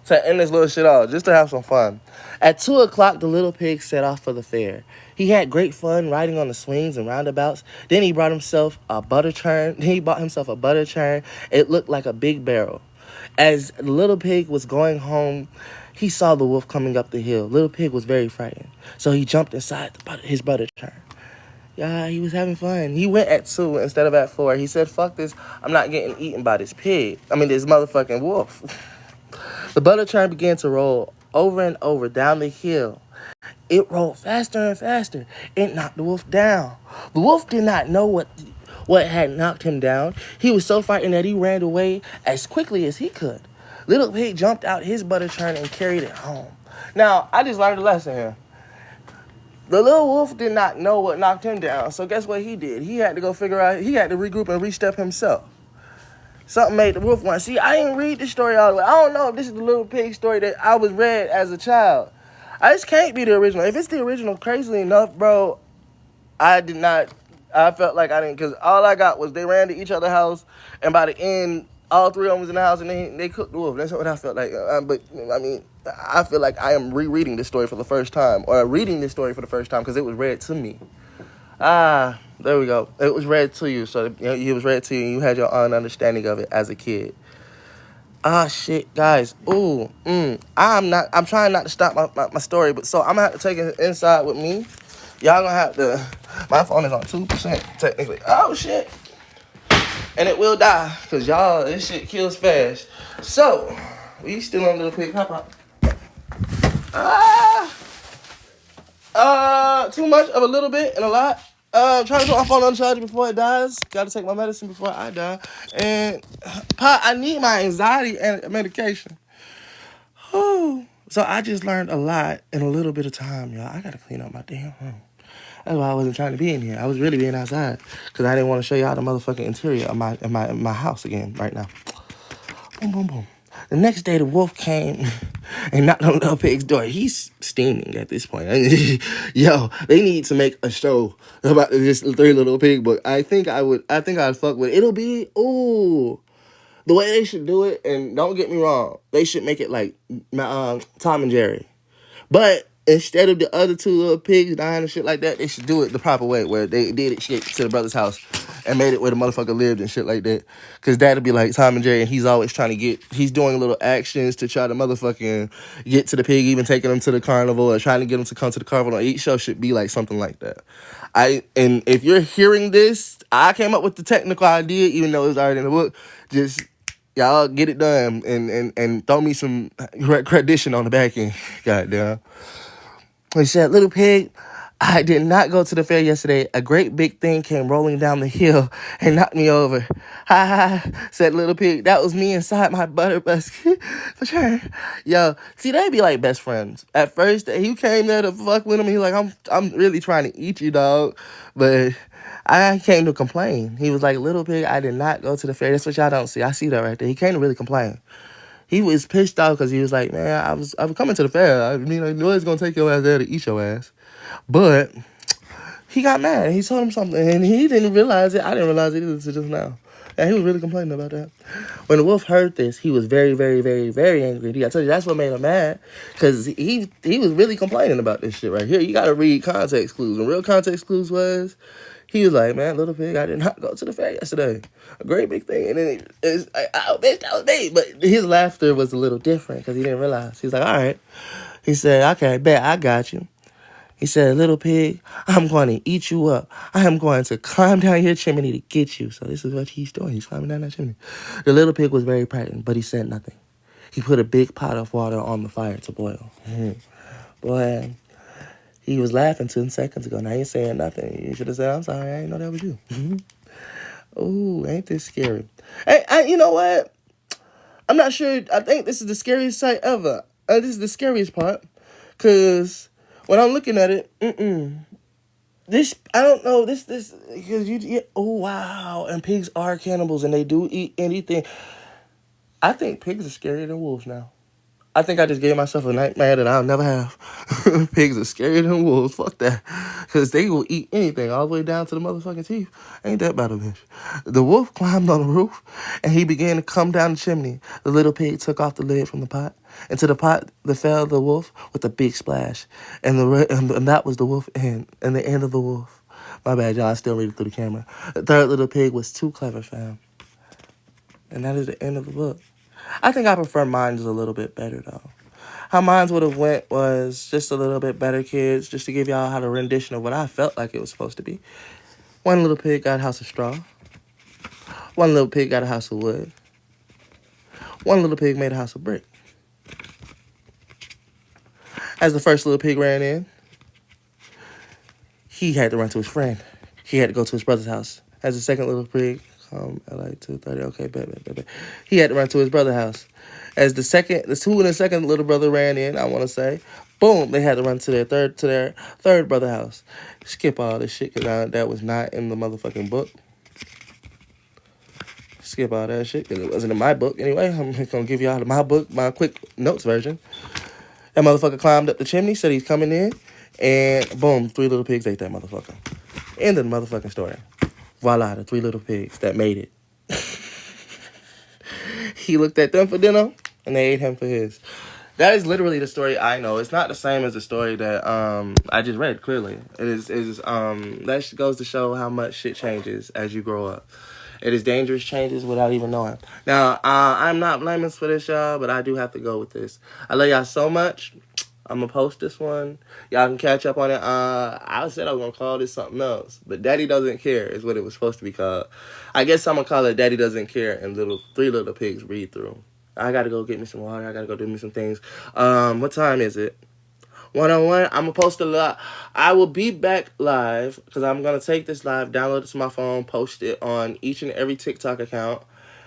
to end this little shit off, just to have some fun. At 2 o'clock, the little pig set off for the fair. He had great fun riding on the swings and roundabouts. Then he bought himself a butter churn. It looked like a big barrel. As the little pig was going home, he saw the wolf coming up the hill. Little pig was very frightened, so he jumped inside his butter churn. Yeah, he was having fun. He went at 2 instead of at 4. He said, fuck this. I'm not getting eaten by this motherfucking wolf. The butter churn began to roll over and over down the hill. It rolled faster and faster. It knocked the wolf down. The wolf did not know what had knocked him down. He was so frightened that he ran away as quickly as he could. Little pig jumped out his butter churn and carried it home. Now, I just learned a lesson here. The little wolf did not know what knocked him down, so guess what he did? He had to go figure out, he had to regroup and re-step himself. Something made the wolf want. See, I didn't read the story all the way. I don't know if this is the little pig story that I was read as a child. This can't be the original. If it's the original, crazily enough, bro, I felt like I didn't, because all I got was they ran to each other's house, and by the end, all 3 of them was in the house, and they cooked the wolf. That's what I felt like. But, I mean, I feel like I am rereading this story for the first time, or reading this story for the first time because it was read to me. There we go. It was read to you, so it was read to you, and you had your own understanding of it as a kid. Shit, guys. I'm trying not to stop my story, but so I'm gonna have to take it inside with me. Y'all gonna have to, my phone is on 2%, technically. Oh, shit. And it will die, because y'all, this shit kills fast. So, we still on Little Pig. Hop up. Too much of a little bit and a lot. Trying to put my phone on charge before it dies. Gotta take my medicine before I die. And, I need my anxiety and medication. Whew. So I just learned a lot in a little bit of time, y'all. I gotta clean up my damn room. That's why I wasn't trying to be in here. I was really being outside because I didn't want to show y'all the motherfucking interior of my house again right now. Boom, boom, boom. The next day, the wolf came and knocked on Little Pig's door. He's steaming at this point. Yo, they need to make a show about this Three Little Pig book. I think I'd fuck with it. It'll be the way they should do it. And don't get me wrong, they should make it like Tom and Jerry. But instead of the other two little pigs dying and shit like that, they should do it the proper way, where they did it shit to the brother's house and made it where the motherfucker lived and shit like that. Because that'd be like Tom and Jerry, and he's always trying to he's doing little actions to try to motherfucking get to the pig, even taking him to the carnival or trying to get him to come to the carnival. Each show should be like something like that. And if you're hearing this, I came up with the technical idea, even though it was already in the book. Just y'all get it done and throw me some credition on the back end. Goddamn. He said, Little Pig, I did not go to the fair yesterday. A great big thing came rolling down the hill and knocked me over. Ha ha, said Little Pig. That was me inside my butter basket. For sure. Yo, see, they be like best friends. At first, he came there to fuck with him. He like, I'm really trying to eat you, dog. But I came to complain. He was like, Little Pig, I did not go to the fair. That's what y'all don't see. I see that right there. He came to really complain. He was pissed off because he was like, man, I was coming to the fair. I mean, I knew I was going to take your ass there to eat your ass. But he got mad. He told him something, and he didn't realize it. I didn't realize it either until just now. And he was really complaining about that. When the wolf heard this, he was very, very, very, very angry. I told you that's what made him mad, because he was really complaining about this shit right here. You got to read context clues. And real context clues was, he was like, man, Little Pig, I did not go to the fair yesterday. A great big thing. And then it's like, oh, bitch, that was me. But his laughter was a little different because he didn't realize. He was like, all right. He said, okay, bet, I got you. He said, Little Pig, I'm going to eat you up. I am going to climb down your chimney to get you. So this is what he's doing. He's climbing down that chimney. The Little Pig was very frightened, but he said nothing. He put a big pot of water on the fire to boil. Boy, he was laughing 10 seconds ago. Now he's saying nothing. You should have said, I'm sorry, I didn't know that was you. Ooh, ain't this scary? Hey, you know what? I'm not sure. I think this is the scariest sight ever. This is the scariest part. Because when I'm looking at it, this, I don't know, this, because oh, wow. And pigs are cannibals and they do eat anything. I think pigs are scarier than wolves now. I think I just gave myself a nightmare that I'll never have. Pigs are scarier than wolves. Fuck that. Because they will eat anything all the way down to the motherfucking teeth. Ain't that bad a bitch. The wolf climbed on the roof, and he began to come down the chimney. The Little Pig took off the lid from the pot. Into the pot, there fell the wolf with a big splash. And that was the wolf end. And the end of the wolf. My bad, y'all. I still read it through the camera. The third Little Pig was too clever, fam. And that is the end of the book. I think I prefer mine's a little bit better, though. How mine's would have went was just a little bit better, kids, just to give y'all how the rendition of what I felt like it was supposed to be. One Little Pig got a house of straw. One Little Pig got a house of wood. One Little Pig made a house of brick. As the first Little Pig ran in, he had to run to his friend. He had to go to his brother's house. As the second Little Pig, at like 2:30, okay, bet. He had to run to his brother's house. As the two and the second little brother ran in, I want to say, boom, they had to run to their third brother house. Skip all this shit, because that was not in the motherfucking book. Skip all that shit, because it wasn't in my book. Anyway, I'm going to give y'all my book, my quick notes version. That motherfucker climbed up the chimney, said he's coming in, and boom, 3 little pigs ate that motherfucker. End of the motherfucking story. Voila, the 3 little pigs that made it. He looked at them for dinner, and they ate him for his. That is literally the story I know. It's not the same as the story that I just read. Clearly, that goes to show how much shit changes as you grow up. It is dangerous changes without even knowing. Now, I'm not blameless for this, y'all, but I do have to go with this. I love y'all so much. I'm gonna post this one. Y'all can catch up on it. I said I was gonna call this something else, but Daddy Doesn't Care is what it was supposed to be called. I guess I'm gonna call it Daddy Doesn't Care and Three Little Pigs Read Through. I gotta go get me some water. I gotta go do me some things. What time is it? 101. I'm gonna post a lot. I will be back live because I'm gonna take this live, download it to my phone, post it on each and every TikTok account.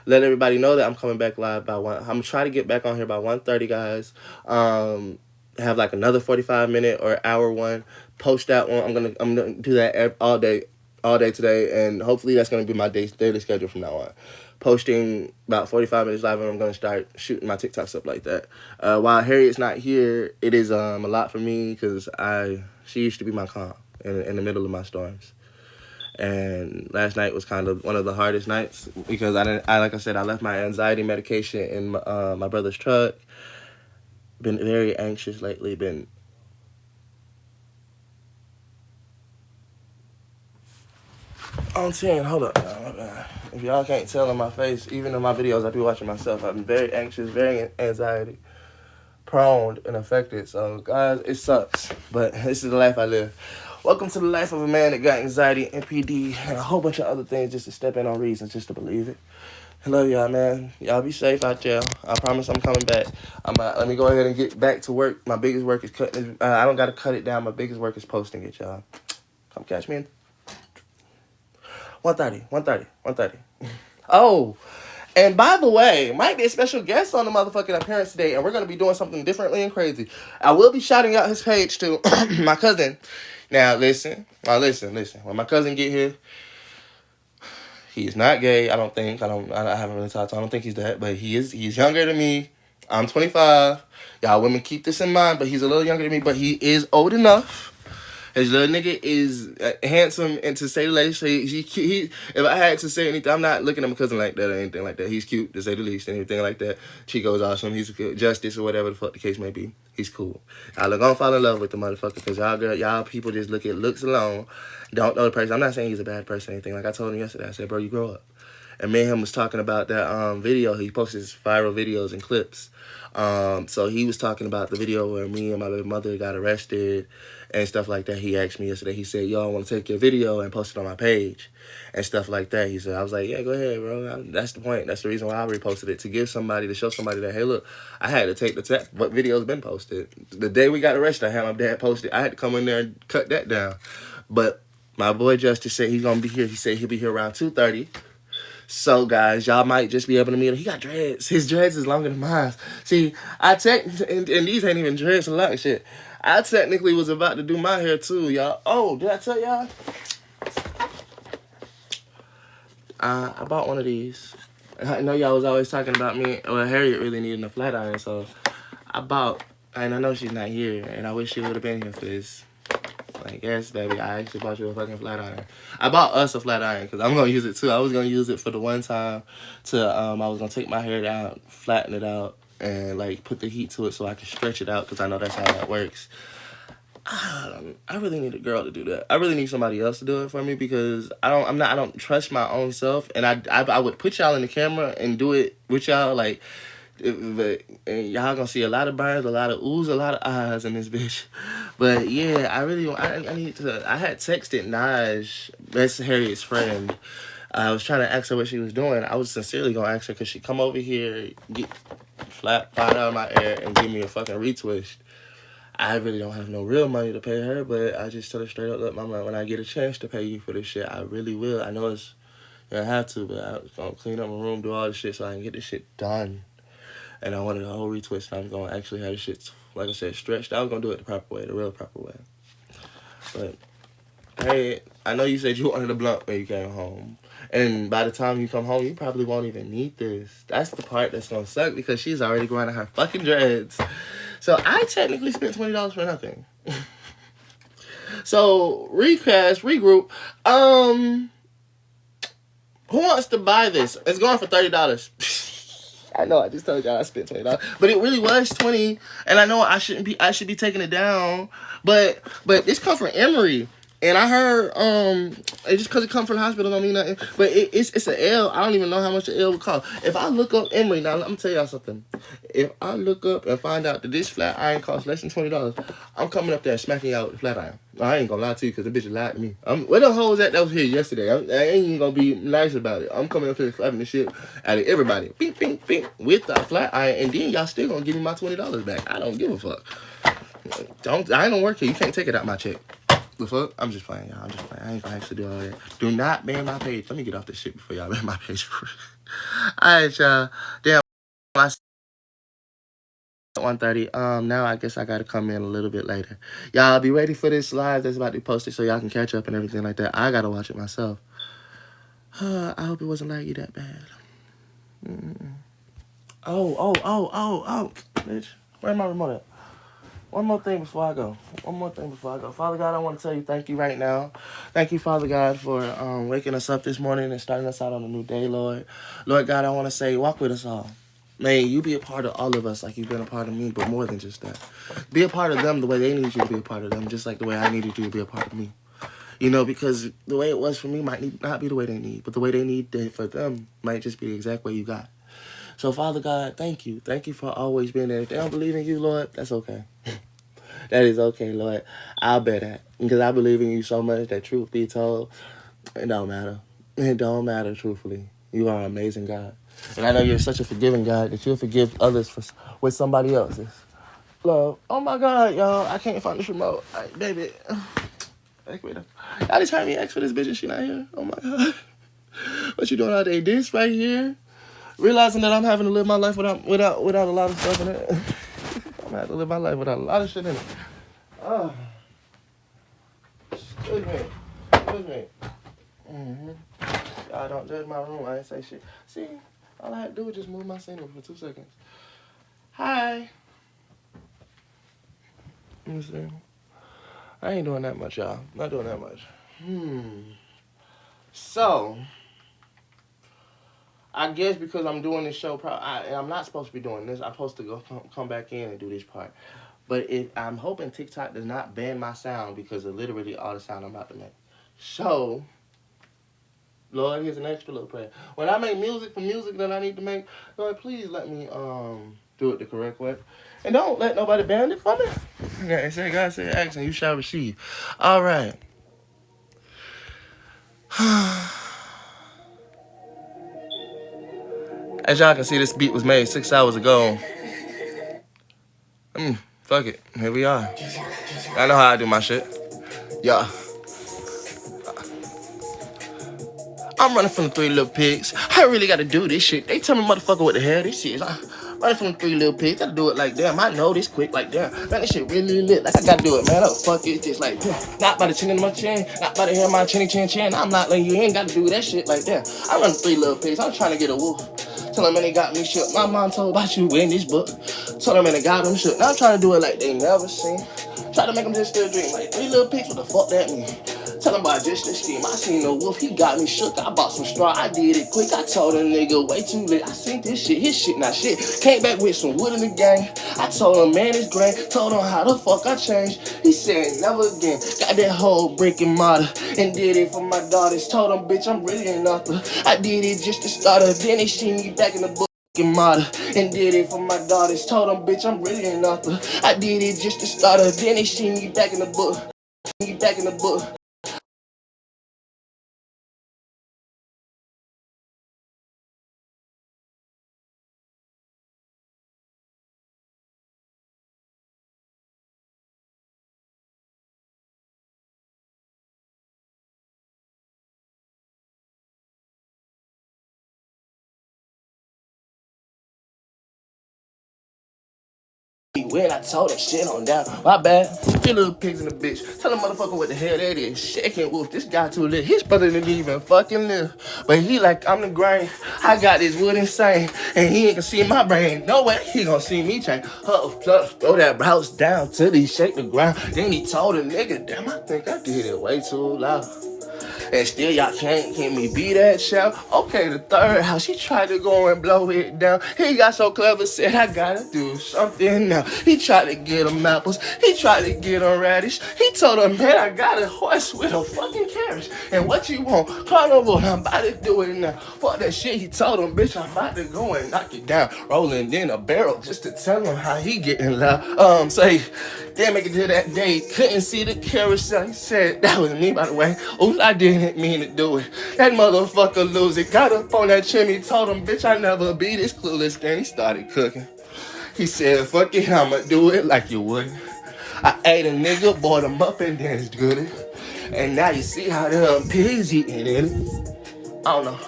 Let everybody know that I'm coming back live by 1. I'm gonna try to get back on here by 1:30, guys. Have like another 45-minute or hour one. Post that one. I'm gonna do that all day today, and hopefully that's gonna be my daily schedule from now on. Posting about 45 minutes live, and I'm gonna start shooting my TikToks up like that. While Harriet's not here, it is a lot for me because she used to be my calm in the middle of my storms. And last night was kind of one of the hardest nights because like I said, I left my anxiety medication in my brother's truck. Been very anxious lately. Been on 10. Hold up, y'all. If y'all can't tell in my face, even in my videos, I be watching myself. I've been very anxious, very anxiety prone and affected. So, guys, it sucks, but this is the life I live. Welcome to the life of a man that got anxiety, NPD, and a whole bunch of other things just to step in on reasons just to believe it. I love y'all, man. Y'all be safe out there. I promise I'm coming back. Let me go ahead and get back to work. My biggest work is cutting. I don't got to cut it down. My biggest work is posting it, y'all. Come catch me in 1:30. Oh, and by the way, might be a special guest on the motherfucking appearance today, and we're going to be doing something differently and crazy. I will be shouting out his page to my cousin. Now, listen. When my cousin get here, he is not gay, I don't think. I haven't really talked to him. I don't think he's that, but he's younger than me. I'm 25. Y'all women keep this in mind, but he's a little younger than me, but he is old enough. His little nigga is handsome, and to say the least, if I had to say anything, I'm not looking at my cousin like that or anything like that. He's cute, to say the least, and anything like that. Chico's awesome. He's good. Justice or whatever the fuck the case may be. He's cool. Y'all are gonna fall in love with the motherfucker because y'all people just look at looks alone, don't know the person. I'm not saying he's a bad person or anything. Like I told him yesterday, I said, bro, you grow up. And me and him was talking about that video. He posted his viral videos and clips. So he was talking about the video where me and my baby mother got arrested and stuff like that. He asked me yesterday, he said, yo, I want to take your video and post it on my page and stuff like that. He said, I was like, yeah, go ahead, bro. That's the point. That's the reason why I reposted it, to show somebody that, hey, look, I had to take the test. What video's been posted? The day we got arrested, I had my dad post it. I had to come in there and cut that down. But my boy Justice said he's going to be here. He said he'll be here around 2:30. So, guys, y'all might just be able to meet him. He got dreads. His dreads is longer than mine. See, and these ain't even dreads a lot of shit. I technically was about to do my hair, too, y'all. Oh, did I tell y'all? I bought one of these. I know y'all was always talking about me. Well, Harriet really needed a flat iron, so and I know she's not here, and I wish she would have been here for this. Like, yes, baby, I actually bought you a fucking flat iron. I bought us a flat iron because I'm going to use it too. I was going to use it for the one time I was going to take my hair down, flatten it out, and like put the heat to it so I can stretch it out because I know that's how that works. I really need a girl to do that. I really need somebody else to do it for me because I don't trust my own self, and I would put y'all in the camera and do it with y'all like. But y'all gonna see a lot of burns, a lot of oohs, a lot of eyes in this bitch. But yeah, I had texted Naj, that's Harriet's friend. I was trying to ask her what she was doing. I was sincerely gonna ask her, could she come over here, get flat out of my ear, and give me a fucking retwist. I really don't have no real money to pay her, but I just told her straight up, look, mama, when I get a chance to pay you for this shit, I really will. I know I have to, but I was gonna clean up my room, do all this shit so I can get this shit done. And I wanted a whole retwist, and I was going to actually have this shit, like I said, stretched. I was going to do it the proper way, the real proper way. But, hey, I know you said you wanted a blunt when you came home. And by the time you come home, you probably won't even need this. That's the part that's going to suck because she's already growing out her fucking dreads. So I technically spent $20 for nothing. So, regroup. Who wants to buy this? It's going for $30. I know I just told y'all I spent $20, but it really was 20. And I know I should be taking it down, but this come from Emory. And I heard, it just because it come from the hospital don't mean nothing. But it's an L. I don't even know how much the L would cost. If I look up Emory, now let me tell y'all something. If I look up and find out that this flat iron costs less than $20, I'm coming up there and smacking y'all with the flat iron. I ain't gonna lie to you because the bitch lied to me. Where the hoes at that was here yesterday? I ain't even gonna be nice about it. I'm coming up here slapping the shit out of everybody. Bing, bing, bing, with the flat iron. And then y'all still gonna give me my $20 back. I don't give a fuck. I ain't gonna work here. You can't take it out my check. The fuck? I'm just playing, y'all. I'm just playing. I ain't gonna actually do all that. Do not ban my page. Let me get off this shit before y'all ban my page. Alright, y'all. Damn. I 1:30. Now I guess I gotta come in a little bit later. Y'all be ready for this live that's about to be posted so y'all can catch up and everything like that. I gotta watch it myself. I hope it wasn't laggy that bad. Oh. Bitch. Where's my remote at? One more thing before I go. Father God, I want to tell you thank you right now. Thank you, Father God, for waking us up this morning and starting us out on a new day, Lord. Lord God, I want to say, walk with us all. May you be a part of all of us like you've been a part of me, but more than just that. Be a part of them the way they need you to be a part of them, just like the way I needed you to be a part of me. You know, because the way it was for me might not be the way they need, but the way they need it for them might just be the exact way you got. So, Father God, thank you. Thank you for always being there. If they don't believe in you, Lord, that's okay. That is okay, Lord. I'll bet that. Because I believe in you so much that truth be told, it don't matter. It don't matter, truthfully. You are an amazing God. And I know you're such a forgiving God that you'll forgive others with somebody else's love. Oh, my God, y'all. I can't find this remote. Baby. Y'all just heard me ask for this bitch and she not here. Oh, my God. What you doing all day? This right here. Realizing that I'm having to live my life without a lot of stuff in it. I'm gonna have to live my life without a lot of shit in it. Oh. Excuse me. Y'all don't judge my room. I ain't say shit. See, all I had to do was just move my scenery for 2 seconds. Hi. Let me see. I ain't doing that much, y'all. Not doing that much. So, I guess because I'm doing this show, I'm not supposed to be doing this. I'm supposed to come back in and do this part. But I'm hoping TikTok does not ban my sound because of literally all the sound I'm about to make. So, Lord, here's an extra little prayer. When I make music that I need to make, Lord, please let me do it the correct way. And don't let nobody ban it for me. Okay, say God said, ask and you shall receive. All right. As y'all can see, this beat was made 6 hours ago. Fuck it. Here we are. I know how I do my shit. Yeah. I'm running from the 3 little pigs. I really gotta do this shit. They tell me, motherfucker, what the hell this shit is. I'm running from the 3 little pigs. Gotta do it like damn. I know this quick like damn. Man, this shit really lit. Like I gotta do it, man. Oh, fuck it. Just like damn. Not by the chin in my chin. Not by the hair of my chinny chin chin. I'm not letting you in. Gotta do that shit like damn. I run 3 little pigs. I'm trying to get a wolf. Tell them, man, they got me shook. My mom told about you in this book. Told them, man, they got them shook. Now I'm trying to do it like they never seen. Try to make them just still dream. Like 3 little pigs, what the fuck that mean? Tell him about just the scheme. I seen a wolf, he got me shook. I bought some straw, I did it quick. I told a nigga way too late. I seen this shit, his shit not shit. Came back with some wood in the gang. I told him, man, it's great. Told him how the fuck I changed. He said, never again. Got that whole breaking model and did it for my daughters. Told him, bitch, I'm really an author. I did it just to start her. Then they see me back in the book. Model and did it for my daughters. Told them, bitch, I'm really an author. I did it just to start her. Then they see me back in the book. Back in the book. When I told him shit on down, my bad. 3 little pigs in the bitch. Tell him motherfucker what the hell that is. Shaking wolf, this guy too lit. His brother didn't even fucking live. But he like, I'm the grain. I got this wood insane. And he ain't gonna see my brain. No way he gonna see me change. Throw that house down till he shake the ground. Then he told a nigga, damn, I think I did it way too loud. And still y'all can't hear me be that shout. Okay, the third house, he tried to go and blow it down. He got so clever, said I gotta do something now. He tried to get him apples, he tried to get him radish. He told him, man, I got a horse with a fucking carriage. And what you want? Carnival, I'm about to do it now. Fuck that shit, he told him, bitch, I'm about to go and knock it down. Rolling in a barrel just to tell him how he getting loud. Say, didn't make it to that day, couldn't see the carousel. He said, that was me, by the way. Oops, I didn't mean to do it. That motherfucker lose it. Got up on that chimney, told him, bitch, I never be this clueless. Then he started cooking. He said, fuck it, I'ma do it like you would. I ate a nigga, bought him up, and then it's good. And now you see how them pigs eating in it. I don't know.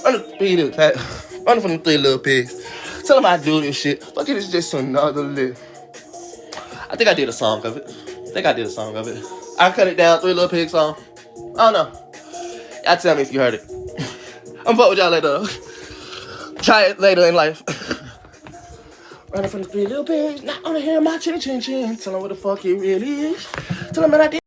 Run from the 3 little pigs. Tell them I do this shit. Fuck it, it's just another live. I think I did a song of it. I cut it down, 3 little pigs song. I don't know. Y'all tell me if you heard it. I'm fuck with y'all later. Try it later in life. Running from the 3 little pigs, not on the hear my chin chin chin. Tell them what the fuck it really is. Tell them that I did.